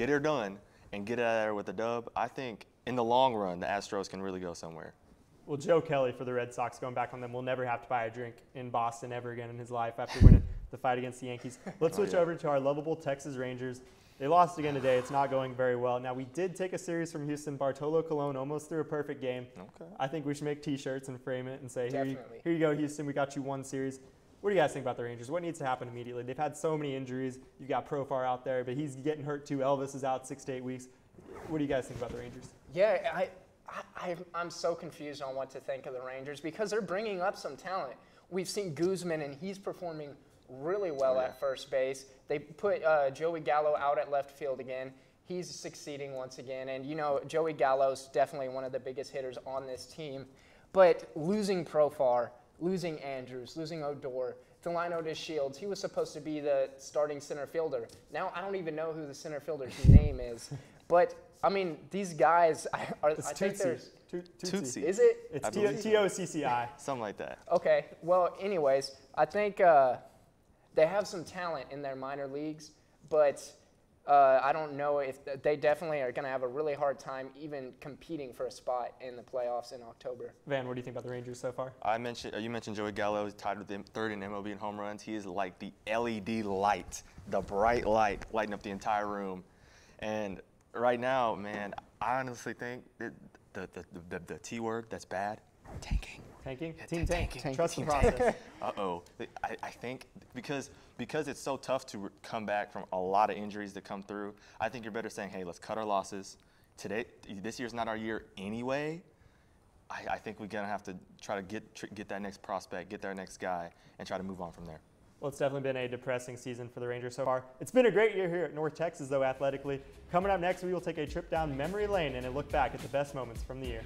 [SPEAKER 7] her done, and get out of there with a dub. I think in the long run, the Astros can really go somewhere.
[SPEAKER 1] Well, Joe Kelly for the Red Sox, going back on them, will never have to buy a drink in Boston ever again in his life after winning the fight against the Yankees. Let's switch over to our lovable Texas Rangers. They lost again today. It's not going very well. Now, we did take a series from Houston. Bartolo Colon almost threw a perfect game.
[SPEAKER 7] Okay.
[SPEAKER 1] I think we should make T-shirts and frame it and say,
[SPEAKER 24] Definitely.
[SPEAKER 1] here you go, Houston. We got you one series. What do you guys think about the Rangers? What needs to happen immediately? They've had so many injuries. You've got Profar out there, but he's getting hurt too. Elvis is out 6 to 8 weeks. What do you guys think about the Rangers?
[SPEAKER 24] Yeah, I'm so confused on what to think of the Rangers because they're bringing up some talent. We've seen Guzman, and he's performing really well at first base. They put Joey Gallo out at left field again. He's succeeding once again. And, you know, Joey Gallo's definitely one of the biggest hitters on this team. But losing Profar, losing Andrews, losing Odor, Delino DeShields, he was supposed to be the starting center fielder. Now I don't even know who the center fielder's name is. But, I mean, these guys, I think there's
[SPEAKER 7] Tootsie.
[SPEAKER 24] Is it?
[SPEAKER 1] It's T-O-C-C-I.
[SPEAKER 7] Something like that.
[SPEAKER 24] Okay. Well, anyways, I think they have some talent in their minor leagues, but I don't know if they definitely are going to have a really hard time even competing for a spot in the playoffs in October.
[SPEAKER 1] Van, what do you think about the Rangers so far?
[SPEAKER 7] You mentioned Joey Gallo. He's tied with third in MLB in home runs. He is like the LED light, the bright light lighting up the entire room. And right now, man, I honestly think that the T word that's bad, tanking.
[SPEAKER 1] Tanking?
[SPEAKER 7] Yeah,
[SPEAKER 1] Team tank.
[SPEAKER 7] tanking.
[SPEAKER 1] Trust the
[SPEAKER 7] Team
[SPEAKER 1] process.
[SPEAKER 7] Uh-oh. I think because it's so tough to come back from a lot of injuries that come through, I think you're better saying, hey, let's cut our losses. This year's not our year anyway. I think we're going to have to try to get that next prospect, get that next guy, and try to move on from there.
[SPEAKER 1] Well, it's definitely been a depressing season for the Rangers so far. It's been a great year here at North Texas, though, athletically. Coming up next, we will take a trip down memory lane and a look back at the best moments from the year.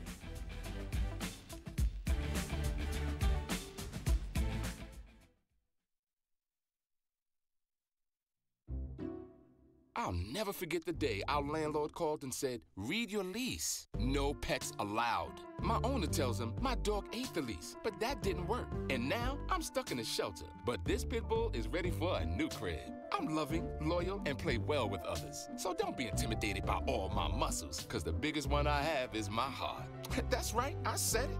[SPEAKER 14] I'll never forget the day our landlord called and said, read your lease. No pets allowed. My owner tells him my dog ate the lease, but that didn't work. And now I'm stuck in a shelter. But this pit bull is ready for a new crib. I'm loving, loyal, and play well with others. So don't be intimidated by all my muscles, because the biggest one I have is my heart. That's right, I said it.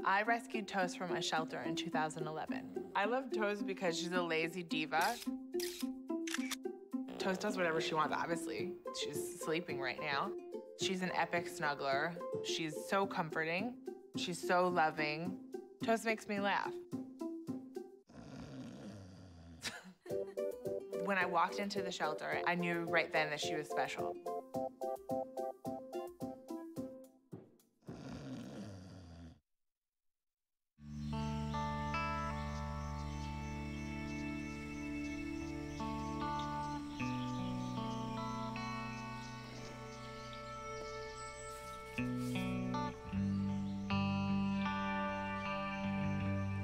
[SPEAKER 9] I rescued Toast from a shelter in 2011. I love Toast because she's a lazy diva. Toast does whatever she wants, obviously. She's sleeping right now. She's an epic snuggler. She's so comforting. She's so loving. Toast makes me laugh. When I walked into the shelter, I knew right then that she was special.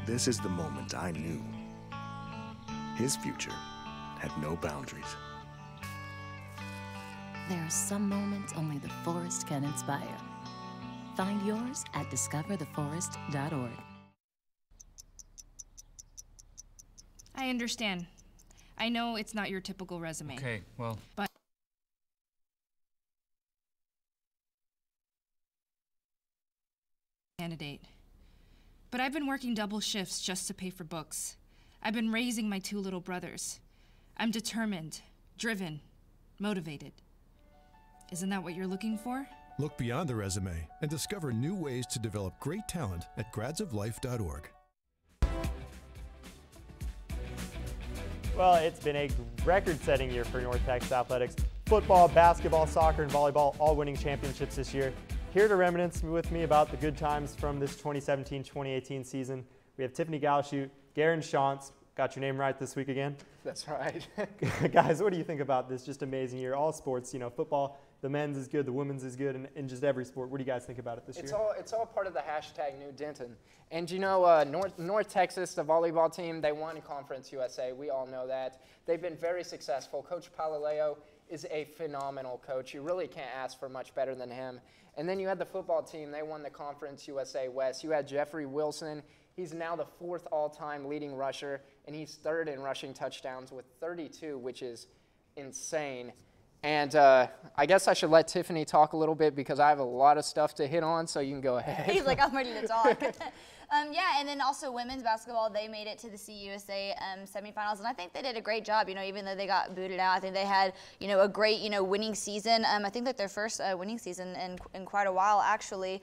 [SPEAKER 12] This is the moment I knew. His future had no boundaries.
[SPEAKER 3] There are some moments only the forest can inspire. Find yours at discovertheforest.org.
[SPEAKER 15] I understand. I know it's not your typical resume.
[SPEAKER 16] Okay, well.
[SPEAKER 15] But candidate. But I've been working double shifts just to pay for books. I've been raising my 2 little brothers. I'm determined, driven, motivated. Isn't that what you're looking for?
[SPEAKER 17] Look beyond the resume and discover new ways to develop great talent at gradsoflife.org.
[SPEAKER 1] Well, it's been a record-setting year for North Texas athletics. Football, basketball, soccer, and volleyball all winning championships this year. Here to reminisce with me about the good times from this 2017-2018 season, we have Tiffany Galshute, Garen Shantz. Got your name right this week again.
[SPEAKER 24] That's right.
[SPEAKER 1] Guys, what do you think about this just amazing year? All sports, football, the men's is good, the women's is good, and in just every sport. What do you guys think about it this year?
[SPEAKER 24] It's all part of the hashtag New Denton. And North Texas, the volleyball team, they won Conference USA. We all know that. They've been very successful. Coach Palaleo is a phenomenal coach. You really can't ask for much better than him. And then you had the football team. They won the Conference USA West. You had Jeffrey Wilson. He's now the 4th all-time leading rusher, and he's 3rd in rushing touchdowns with 32, which is insane. And I guess I should let Tiffany talk a little bit because I have a lot of stuff to hit on, so you can go ahead.
[SPEAKER 25] He's like, I'm ready to talk. Yeah, and then also women's basketball, they made it to the CUSA semifinals, and I think they did a great job, even though they got booted out. I think they had, a great, winning season. I think that their first winning season in quite a while, actually.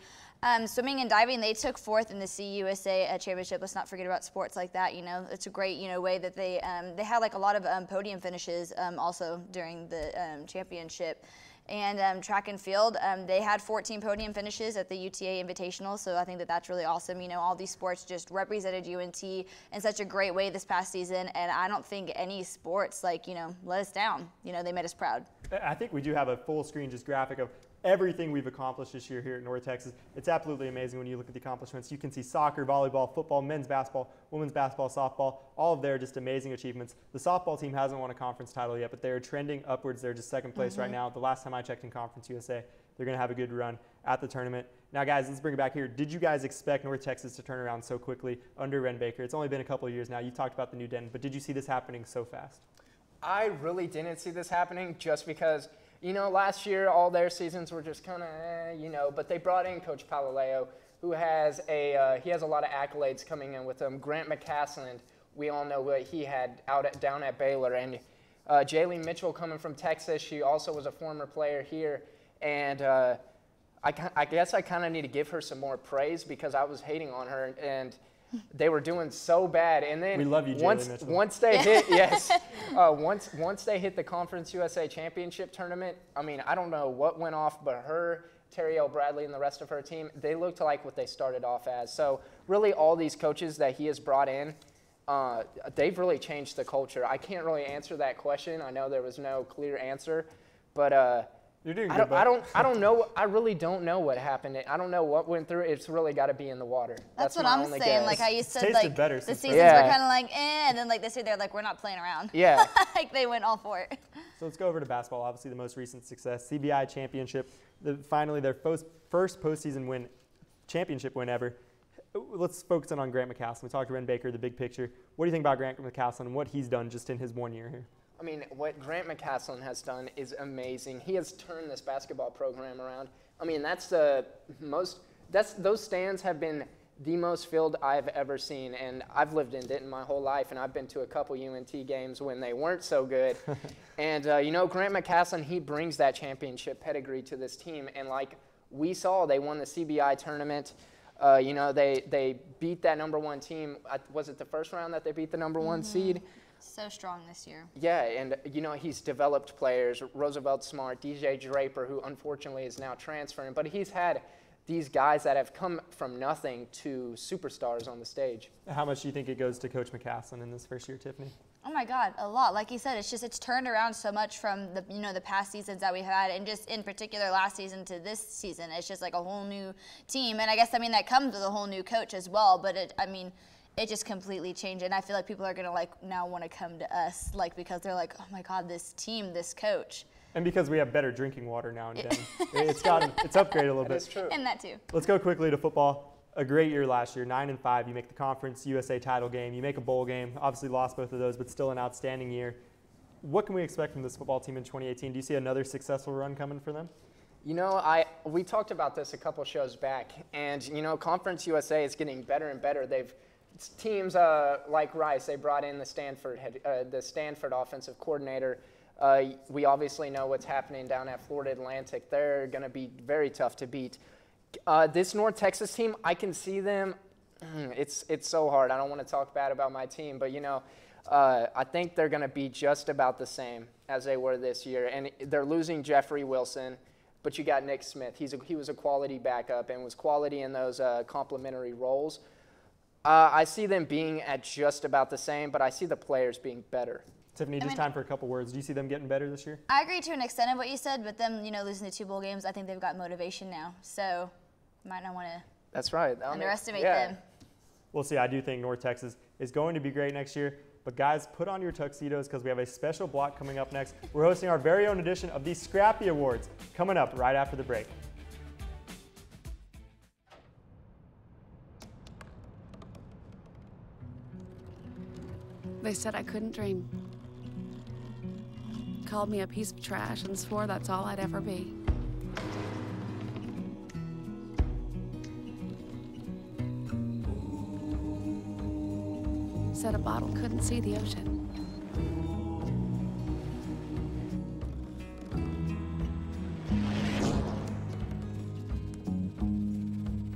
[SPEAKER 25] Swimming and diving, they took 4th in the CUSA championship. Let's not forget about sports like that. It's a great, way that they had like a lot of podium finishes also during the championship. And track and field, they had 14 podium finishes at the UTA Invitational, so I think that that's really awesome. All these sports just represented UNT in such a great way this past season, and I don't think any sports, let us down. They made us proud.
[SPEAKER 1] I think we do have a full screen just graphic of everything we've accomplished this year here at North Texas. It's absolutely amazing when you look at the accomplishments. You can see soccer, volleyball, football, men's basketball, women's basketball, softball, all of their just amazing achievements. The softball team hasn't won a conference title yet, but they're trending upwards. They're just 2nd place right now. The last time I checked in Conference USA, they're going to have a good run at the tournament. Now, guys, let's bring it back here. Did you guys expect North Texas to turn around so quickly under Ren Baker? It's only been a couple of years now. You talked about the new den, but did you see this happening so fast?
[SPEAKER 24] I really didn't see this happening just because last year all their seasons were just kind of, but they brought in Coach Palaleo, who has he has a lot of accolades coming in with him. Grant McCasland, we all know what he had down at Baylor, and Jaylee Mitchell coming from Texas. She also was a former player here, and I guess I kind of need to give her some more praise because I was hating on her, and they were doing so bad. And then
[SPEAKER 1] we love you, Jaylee Mitchell.
[SPEAKER 24] Once they hit, once they hit the Conference USA Championship tournament, I don't know what went off, but her, Terry L. Bradley, and the rest of her team, they looked like what they started off as. So really all these coaches that he has brought in, they've really changed the culture. I can't really answer that question. I know there was no clear answer, but
[SPEAKER 1] you're doing good,
[SPEAKER 24] I don't know. I really don't know what happened. I don't know what went through. It's really got to be in the water.
[SPEAKER 25] That's what I'm saying.
[SPEAKER 24] Guess.
[SPEAKER 25] Like how you said,
[SPEAKER 1] better
[SPEAKER 25] the seasons were kind of like, and then this year they're like, we're not playing around.
[SPEAKER 24] Yeah.
[SPEAKER 25] They went all for it.
[SPEAKER 1] So let's go over to basketball. Obviously, the most recent success, CBI championship. Finally, their first postseason championship win ever. Let's focus in on Grant McCasland. We talked to Ren Baker, the big picture. What do you think about Grant McCasland and what he's done just in his 1 year here?
[SPEAKER 24] What Grant McCasland has done is amazing. He has turned this basketball program around. Those stands have been the most filled I've ever seen, and I've lived in Denton my whole life, and I've been to a couple UNT games when they weren't so good. And, Grant McCasland, he brings that championship pedigree to this team, and like we saw, they won the CBI tournament. They beat that #1 team. Was it the first round that they beat the #1 seed?
[SPEAKER 25] So strong this year.
[SPEAKER 24] Yeah, and you know, he's developed players, Roosevelt Smart, DJ Draper, who unfortunately is now transferring, but he's had these guys that have come from nothing to superstars on the stage.
[SPEAKER 1] How much do you think it goes to Coach McCasland in this first year, Tiffany?
[SPEAKER 25] Oh my God, a lot. Like you said, it's turned around so much from the the past seasons that we've had, and just in particular last season to this season. It's just like a whole new team, and I guess that comes with a whole new coach as well. But it just completely changed, and I feel like people are gonna now want to come to us, because they're like, oh my God, this team, this coach.
[SPEAKER 1] And because we have better drinking water now in Denver, it's upgraded a little bit.
[SPEAKER 24] That's true.
[SPEAKER 25] And that too.
[SPEAKER 1] Let's go quickly to football. A great year last year, 9-5. You make the Conference USA title game. You make a bowl game. Obviously lost both of those, but still an outstanding year. What can we expect from this football team in 2018? Do you see another successful run coming for them?
[SPEAKER 24] You know, we talked about this a couple shows back, and Conference USA is getting better and better. Teams like Rice, they brought in the Stanford offensive coordinator. We obviously know what's happening down at Florida Atlantic. They're going to be very tough to beat. This North Texas team, I can see them. It's so hard. I don't want to talk bad about my team, but I think they're going to be just about the same as they were this year. And they're losing Jeffrey Wilson, but you got Nick Smith. He was a quality backup and was quality in those complementary roles. I see them being at just about the same, but I see the players being better.
[SPEAKER 1] Tiffany, just time for a couple words. Do you see them getting better this year?
[SPEAKER 25] I agree to an extent of what you said, but them, losing the 2 bowl games, I think they've got motivation now. So, you might not want to
[SPEAKER 24] That's right.
[SPEAKER 25] underestimate them.
[SPEAKER 1] We'll see. I do think North Texas is going to be great next year. But guys, put on your tuxedos because we have a special block coming up next. We're hosting our very own edition of the Scrappy Awards coming up right after the break.
[SPEAKER 6] They said I couldn't dream. Called me a piece of trash and swore that's all I'd ever be. Said a bottle couldn't see the ocean.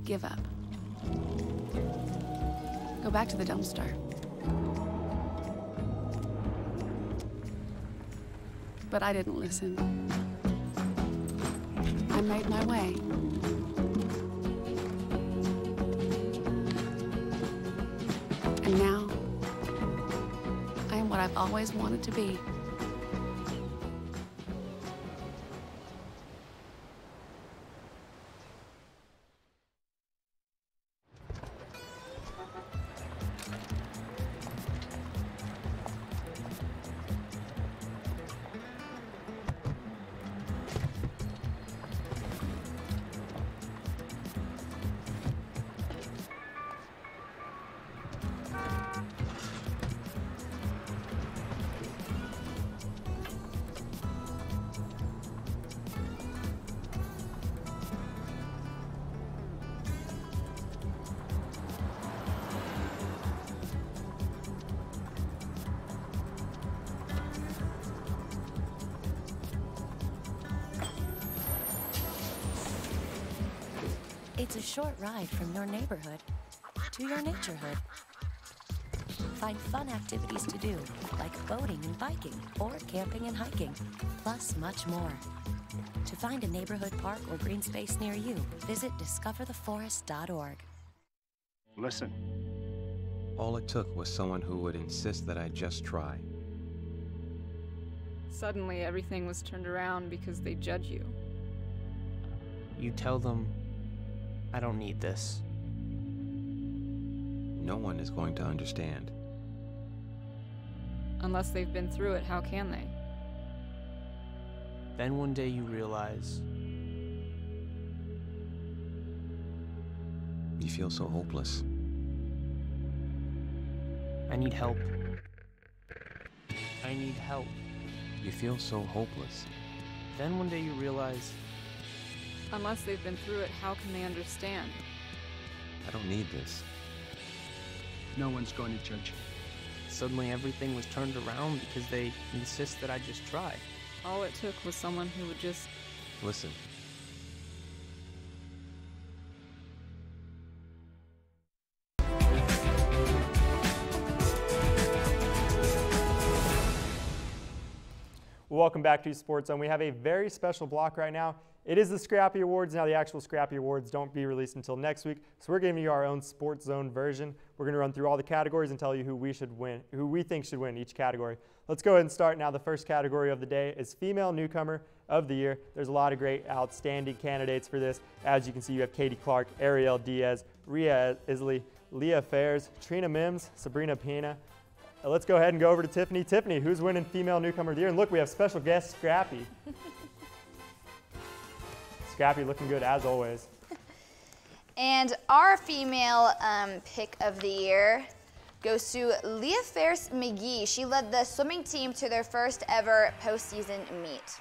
[SPEAKER 6] Give up. Go back to the dumpster. But I didn't listen. I made my way. And now, I am what I've always wanted to be.
[SPEAKER 3] It's a short ride from your neighborhood to your naturehood. Find fun activities to do, like boating and biking, or camping and hiking, plus much more. To find a neighborhood park or green space near you, visit discovertheforest.org.
[SPEAKER 16] Listen.
[SPEAKER 18] All it took was someone who would insist that I just try.
[SPEAKER 19] Suddenly, everything was turned around because they judge you.
[SPEAKER 5] You tell them, I don't need this.
[SPEAKER 18] No one is going to understand.
[SPEAKER 19] Unless they've been through it, how can they?
[SPEAKER 5] Then one day you realize
[SPEAKER 18] You feel so hopeless.
[SPEAKER 5] I need help. I need help.
[SPEAKER 18] You feel so hopeless.
[SPEAKER 5] Then one day you realize,
[SPEAKER 19] unless they've been through it, how can they understand?
[SPEAKER 18] I don't need this.
[SPEAKER 16] No one's going to judge you.
[SPEAKER 5] Suddenly everything was turned around because they insist that I just try.
[SPEAKER 19] All it took was someone who would just
[SPEAKER 18] listen.
[SPEAKER 1] welcome back to SportsZone. We have a very special block right now. It is the Scrappy Awards. Now, the actual Scrappy Awards don't be released until next week, so we're giving you our own SportsZone version. We're going to run through all the categories and tell you who we think should win each category. Let's go ahead and start now. The first category of the day is Female Newcomer of the Year. There's a lot of great, outstanding candidates for this. As you can see, you have Katie Clark, Ariel Diaz, Rhea Isley, Leah Fairs, Trina Mims, Sabrina Pena. Let's go ahead and go over to Tiffany. Tiffany, who's winning Female Newcomer of the Year? And look, we have special guest Scrappy. Scrappy looking good as always.
[SPEAKER 25] And our female pick of the year goes to Leah Fairs McGee. She led the swimming team to their first ever postseason meet.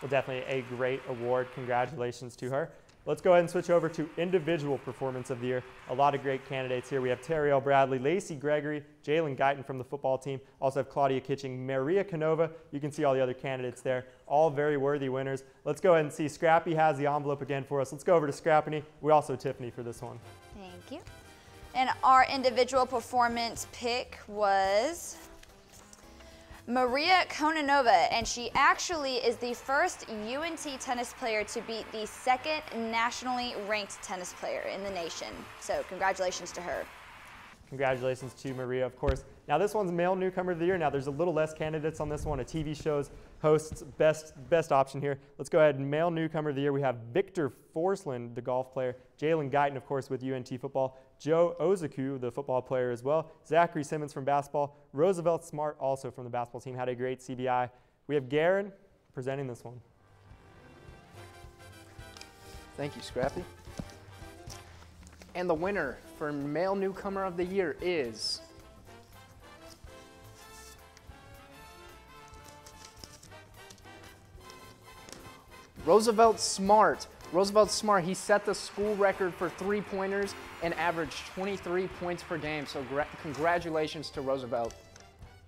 [SPEAKER 1] Well, definitely a great award. Congratulations to her. Let's go ahead and switch over to Individual Performance of the Year. A lot of great candidates here. We have Terrielle Bradley, Lacey Gregory, Jalen Guyton from the football team. Also have Claudia Kitching, Maria Canova. You can see all the other candidates there. All very worthy winners. Let's go ahead and see. Scrappy has the envelope again for us. Let's go over to Scrappy. We also Tiffany for this one.
[SPEAKER 25] Thank you. And our Individual Performance pick was Maria Kononova, and she actually is the first UNT tennis player to beat the second nationally ranked tennis player in the nation. So congratulations to her.
[SPEAKER 1] Congratulations to Maria, of course. Now this one's Male Newcomer of the Year. Now there's a little less candidates on this one. A TV show's hosts, best option here. Let's go ahead and Male Newcomer of the Year. We have Victor Forsland, the golf player. Jalen Guyton, of course, with UNT football. Joe Ozuku, the football player as well. Zachary Simmons from basketball. Roosevelt Smart, also from the basketball team, had a great CBI. We have Garen presenting this one.
[SPEAKER 24] Thank you, Scrappy. And the winner for Male Newcomer of the Year is Roosevelt Smart. Roosevelt Smart, he set the school record for three-pointers and averaged 23 points per game. So congratulations to Roosevelt.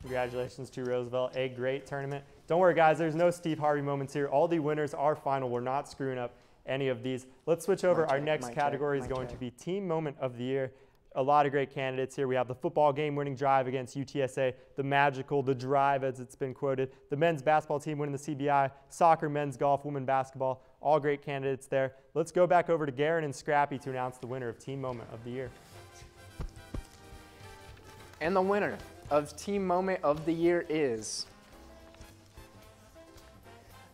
[SPEAKER 1] Congratulations to Roosevelt. A great tournament. Don't worry, guys. There's no Steve Harvey moments here. All the winners are final. We're not screwing up any of these. Let's switch over. Our next category is going to be Team Moment of the Year. A lot of great candidates here. We have the football game-winning drive against UTSA, the magical, the drive as it's been quoted, the men's basketball team winning the CBI, soccer, men's golf, women basketball, all great candidates there. Let's go back over to Garen and Scrappy to announce the winner of Team Moment of the Year.
[SPEAKER 24] And the winner of Team Moment of the Year is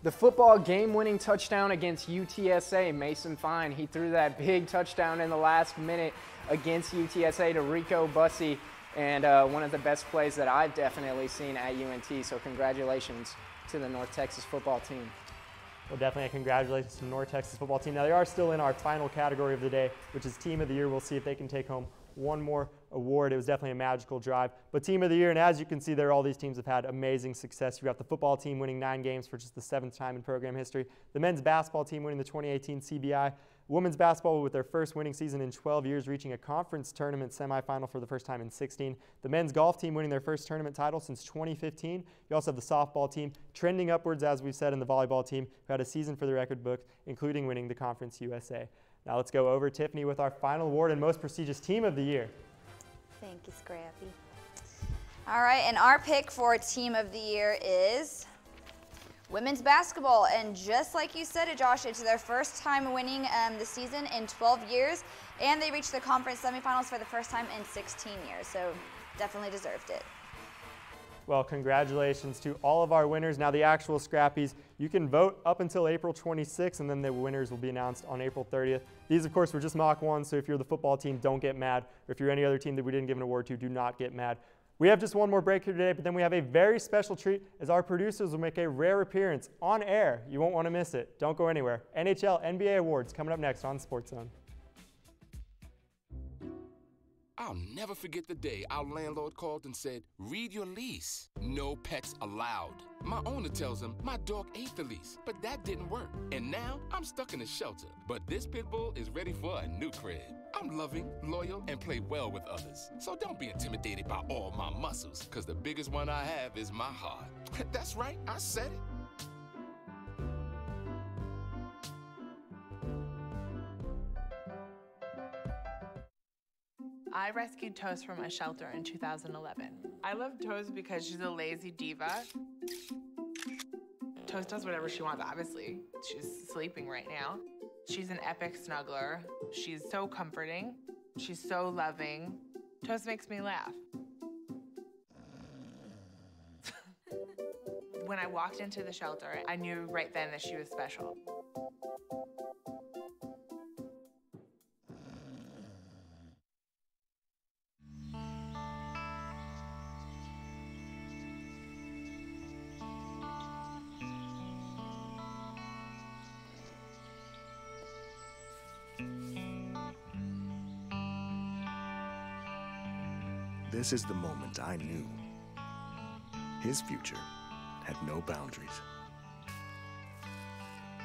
[SPEAKER 24] the football game-winning touchdown against UTSA, Mason Fine. He threw that big touchdown in the last minute against UTSA to Rico Bussey, and one of the best plays that I've definitely seen at UNT. So congratulations to the North Texas football team.
[SPEAKER 1] Well, definitely a congratulations to the North Texas football team. Now, they are still in our final category of the day, which is Team of the Year. We'll see if they can take home one more award. It was definitely a magical drive. But Team of the Year, and as you can see there, all these teams have had amazing success. You've got the football team winning 9 games for just the 7th time in program history. The men's basketball team winning the 2018 CBI. Women's basketball with their first winning season in 12 years, reaching a conference tournament semifinal for the first time in 16. The men's golf team winning their first tournament title since 2015. You also have the softball team trending upwards, as we've said, in the volleyball team, who had a season for the record book, including winning the Conference USA. Now let's go over, Tiffany, with our final award and most prestigious Team of the Year.
[SPEAKER 25] Thank you, Scrappy. All right, and our pick for Team of the Year is women's basketball. And just like you said it, Josh, it's their first time winning the season in 12 years, and they reached the conference semifinals for the first time in 16 years, so definitely deserved it.
[SPEAKER 1] Well, congratulations to all of our winners. Now the actual Scrappies, you can vote up until April 26th, and then the winners will be announced on April 30th. These, of course, were just mock ones, so if you're the football team, don't get mad. Or if you're any other team that we didn't give an award to, do not get mad. We have just one more break here today, but then we have a very special treat as our producers will make a rare appearance on air. You won't want to miss it. Don't go anywhere. Nhl Nba Awards coming up next on SportsZone.
[SPEAKER 14] I'll never forget the day our landlord called and said, read your lease. No pets allowed. My owner tells him my dog ate the lease, but that didn't work. And now I'm stuck in a shelter. But this pit bull is ready for a new crib. I'm loving, loyal, and play well with others. So don't be intimidated by all my muscles, because the biggest one I have is my heart. That's right, I said it.
[SPEAKER 9] I rescued Toast from a shelter in 2011. I love Toast because she's a lazy diva. Toast does whatever she wants, obviously. She's sleeping right now. She's an epic snuggler. She's so comforting. She's so loving. Toast makes me laugh. When I walked into the shelter, I knew right then that she was special.
[SPEAKER 12] This is the moment I knew. His future had no boundaries.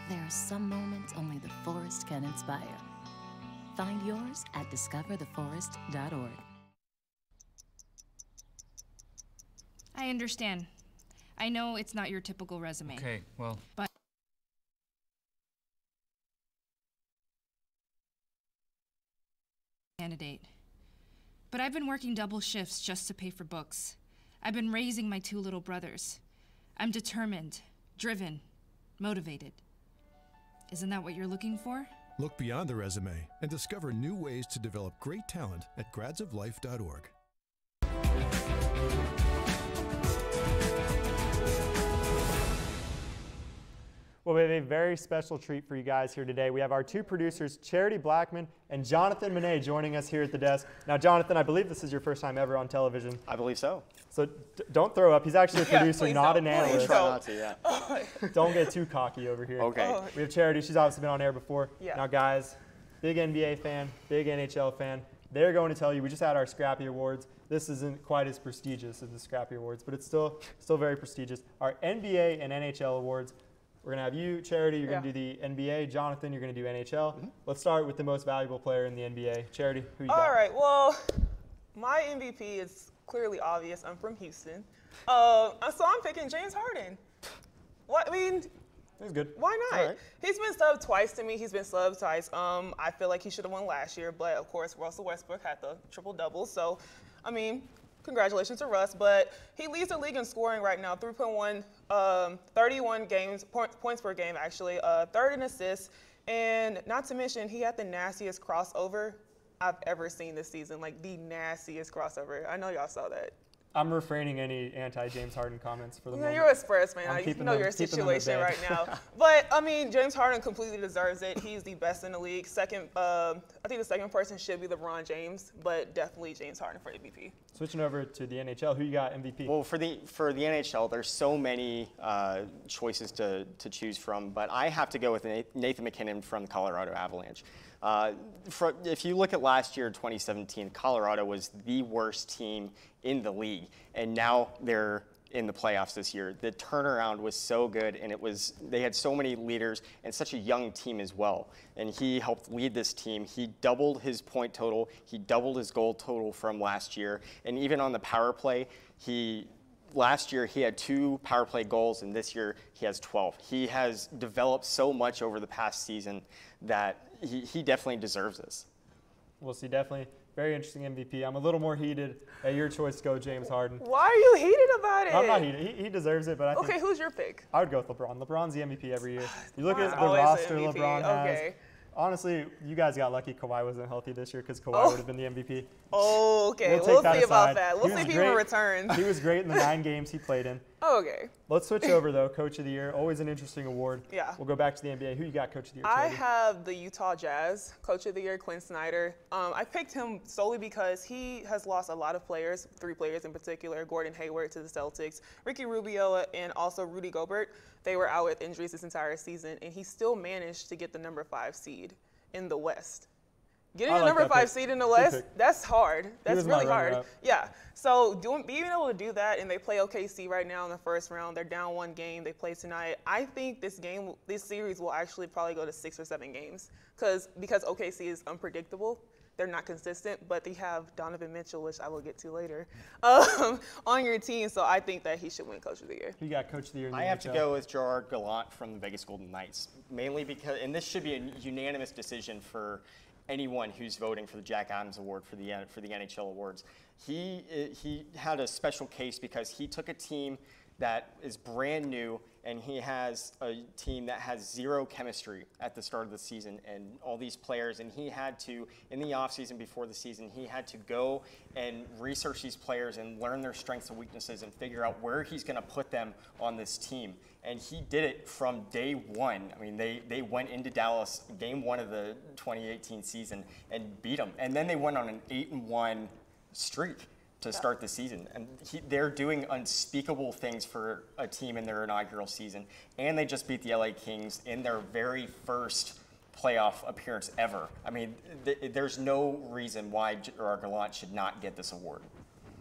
[SPEAKER 3] There are some moments only the forest can inspire. Find yours at discovertheforest.org.
[SPEAKER 15] I understand. I know it's not your typical resume.
[SPEAKER 2] Okay, well.
[SPEAKER 15] But candidate. But I've been working double shifts just to pay for books. I've been raising my 2 little brothers. I'm determined, driven, motivated. Isn't that what you're looking for?
[SPEAKER 17] Look beyond the resume and discover new ways to develop great talent at gradsoflife.org.
[SPEAKER 1] Well, we have a very special treat for you guys here today. We have our 2 producers, Charity Blackman and Jonathan Monet, joining us here at the desk. Now, Jonathan, I believe this is your first time ever on television.
[SPEAKER 4] I believe so.
[SPEAKER 1] So don't throw up. He's actually a producer, not an analyst.
[SPEAKER 4] Try not to, yeah.
[SPEAKER 1] Don't get too cocky over here.
[SPEAKER 4] Okay.
[SPEAKER 1] We have Charity. She's obviously been on air before.
[SPEAKER 20] Yeah.
[SPEAKER 1] Now, guys, big NBA fan, big NHL fan. They're going to tell you, we just had our Scrappy Awards. This isn't quite as prestigious as the Scrappy Awards, but it's still very prestigious. Our NBA and NHL Awards. We're going to have you, Charity, you're going to do the NBA. Jonathan, you're going to do NHL. Let's start with the most valuable player in the NBA. Charity, who you got?
[SPEAKER 20] All right, well, my MVP is clearly obvious. I'm from Houston. So I'm picking James Harden. What, I mean,
[SPEAKER 1] that's good.
[SPEAKER 20] Why not?
[SPEAKER 1] Right.
[SPEAKER 20] He's been subbed twice to me. He's been subbed twice. I feel like he should have won last year, but of course, Russell Westbrook had the triple-double. So, I mean, congratulations to Russ, but he leads the league in scoring right now, 3.1, 31 points per game actually, third in assists, and not to mention he had the nastiest crossover I've ever seen this season, like the nastiest crossover. I know y'all saw that.
[SPEAKER 1] I'm refraining any anti-James Harden comments for the moment.
[SPEAKER 20] You're a Spurs fan. I know your situation right now. But, I mean, James Harden completely deserves it. He's the best in the league. Second, I think the second person should be LeBron James, but definitely James Harden for MVP.
[SPEAKER 1] Switching over to the NHL, who you got MVP?
[SPEAKER 4] Well, for the NHL, there's so many choices to choose from, but I have to go with Nathan MacKinnon from the Colorado Avalanche. If you look at last year, 2017, Colorado was the worst team in the league, and now they're in the playoffs this year. The turnaround was so good, and they had so many leaders and such a young team as well. And he helped lead this team. He doubled his point total. He doubled his goal total from last year. And even on the power play, last year he had 2 power play goals, and this year he has 12. He has developed so much over the past season that he definitely deserves this.
[SPEAKER 1] We'll see, definitely. Very interesting MVP. I'm a little more heated at your choice to go James Harden.
[SPEAKER 20] Why are you heated about it?
[SPEAKER 1] I'm not heated. He deserves it, but I think.
[SPEAKER 20] Okay, who's your pick?
[SPEAKER 1] I would go with LeBron. LeBron's the MVP every year. You look at the
[SPEAKER 20] Always
[SPEAKER 1] roster
[SPEAKER 20] the MVP.
[SPEAKER 1] LeBron has.
[SPEAKER 20] Okay.
[SPEAKER 1] Honestly, you guys got lucky Kawhi wasn't healthy this year because Kawhi would have been the MVP.
[SPEAKER 20] Oh, okay.
[SPEAKER 1] We'll
[SPEAKER 20] see about that. We'll see if he returns.
[SPEAKER 1] He was great in the 9 games he played in.
[SPEAKER 20] Oh, okay.
[SPEAKER 1] Let's switch over, though. Coach of the Year, always an interesting award.
[SPEAKER 20] Yeah.
[SPEAKER 1] We'll go back to the NBA. Who you got Coach of the Year?
[SPEAKER 20] I have the Utah Jazz Coach of the Year, Quin Snyder. I picked him solely because he has lost a lot of players, 3 players in particular, Gordon Hayward to the Celtics, Ricky Rubio, and also Rudy Gobert. They were out with injuries this entire season, and he still managed to get the number 5 seed in the West. Getting the number 5 seed in the West, that's hard. That's really hard. Yeah. So being able to do that, and they play OKC right now in the first round. They're down 1 game. They play tonight. I think this series will actually probably go to 6 or 7 games because OKC is unpredictable. They're not consistent, but they have Donovan Mitchell, which I will get to later, on your team. So I think that he should win Coach of the Year.
[SPEAKER 1] Who you got Coach of the Year in the
[SPEAKER 4] I have
[SPEAKER 1] NHL?
[SPEAKER 4] to go with Gerard Gallant from the Vegas Golden Knights, mainly because, and this should be a unanimous decision for anyone who's voting for the Jack Adams Award for the NHL Awards. He had a special case because he took a team that is brand new, and he has a team that has zero chemistry at the start of the season, and all these players, and he had to, in the offseason before the season, he had to go and research these players and learn their strengths and weaknesses and figure out where he's going to put them on this team. And he did it from day one. I mean, they went into Dallas game 1 of the 2018 season and beat them. And then they went on an 8-1 streak to start the season. And they're doing unspeakable things for a team in their inaugural season. And they just beat the LA Kings in their very first playoff appearance ever. I mean, there's no reason why Gerard Gallant should not get this award.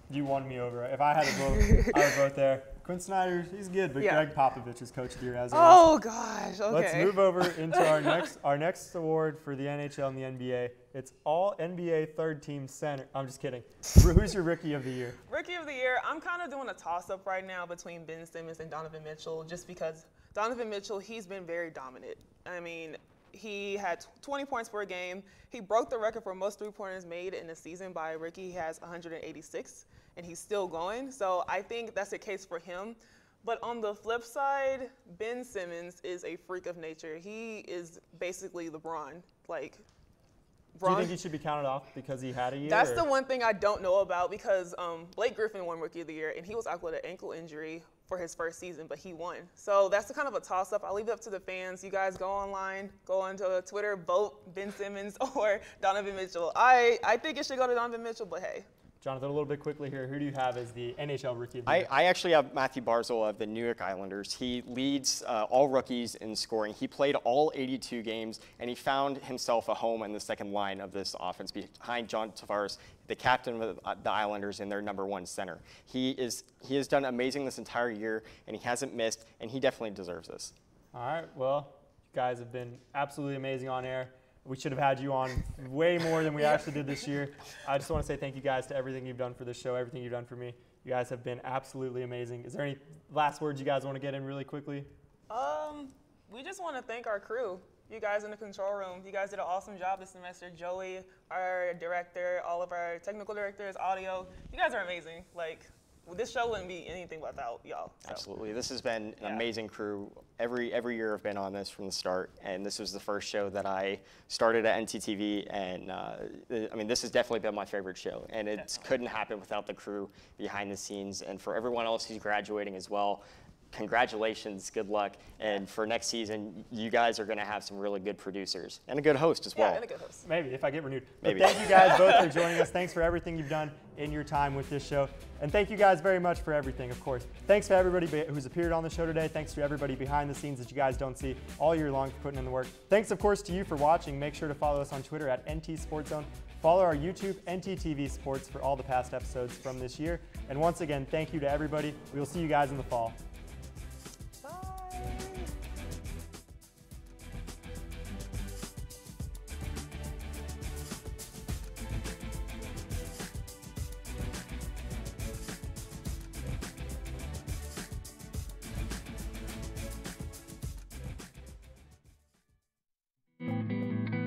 [SPEAKER 1] You won me over. If I had to vote, I would vote there. Quin Snyder, he's good, but Greg Popovich is coach of the year as
[SPEAKER 20] always. Oh gosh, okay.
[SPEAKER 1] Let's move over into our next award for the NHL and the NBA. It's all NBA third team center. I'm just kidding. Who's your rookie of the year?
[SPEAKER 20] Rookie of the year, I'm kind of doing a toss-up right now between Ben Simmons and Donovan Mitchell, just because Donovan Mitchell, he's been very dominant. I mean, he had 20 points per game. He broke the record for most three-pointers made in a season by a rookie. He has 186, and he's still going. So I think that's a case for him. But on the flip side, Ben Simmons is a freak of nature. He is basically LeBron.
[SPEAKER 1] Do you think he should be counted off because he had a year?
[SPEAKER 20] That's the one thing I don't know about, because Blake Griffin won Rookie of the Year, and he was out with an ankle injury for his first season, but he won. So that's kind of a toss-up. I'll leave it up to the fans. You guys go online, go onto Twitter, vote Ben Simmons or Donovan Mitchell. I think it should go to Donovan Mitchell, but hey.
[SPEAKER 1] Jonathan, a little bit quickly here. Who do you have as the NHL Rookie of the Year?
[SPEAKER 4] I actually have Matthew Barzal of the New York Islanders. He leads all rookies in scoring. He played all 82 games, and he found himself a home in the second line of this offense behind John Tavares, the captain of the Islanders and their #1 center. He has done amazing this entire year, and he hasn't missed, and he definitely deserves this.
[SPEAKER 1] All right, well, you guys have been absolutely amazing on air. We should have had you on way more than we actually did this year. I just want to say thank you guys to everything you've done for this show, everything you've done for me. You guys have been absolutely amazing. Is there any last words you guys want to get in really quickly?
[SPEAKER 20] We just want to thank our crew. You guys in the control room. You guys did an awesome job this semester. Joey, our director, all of our technical directors, audio. You guys are amazing. This show wouldn't be anything without y'all. So.
[SPEAKER 4] Absolutely. This has been an amazing crew. Every year I've been on this from the start, and this was the first show that I started at NTTV, and I mean, this has definitely been my favorite show, and it couldn't happen without the crew behind the scenes. And for everyone else who's graduating as well, congratulations, good luck, and for next season, you guys are going to have some really good producers and a good host as well.
[SPEAKER 20] Yeah, and a good host.
[SPEAKER 1] Maybe, if I get renewed.
[SPEAKER 4] Maybe.
[SPEAKER 1] But thank you guys both for joining us. Thanks for everything you've done in your time with this show. And thank you guys very much for everything, of course. Thanks to everybody who's appeared on the show today. Thanks to everybody behind the scenes that you guys don't see all year long for putting in the work. Thanks, of course, to you for watching. Make sure to follow us on Twitter at NT SportsZone. Follow our YouTube, NTTV Sports, for all the past episodes from this year. And once again, thank you to everybody. We will see you guys in the fall.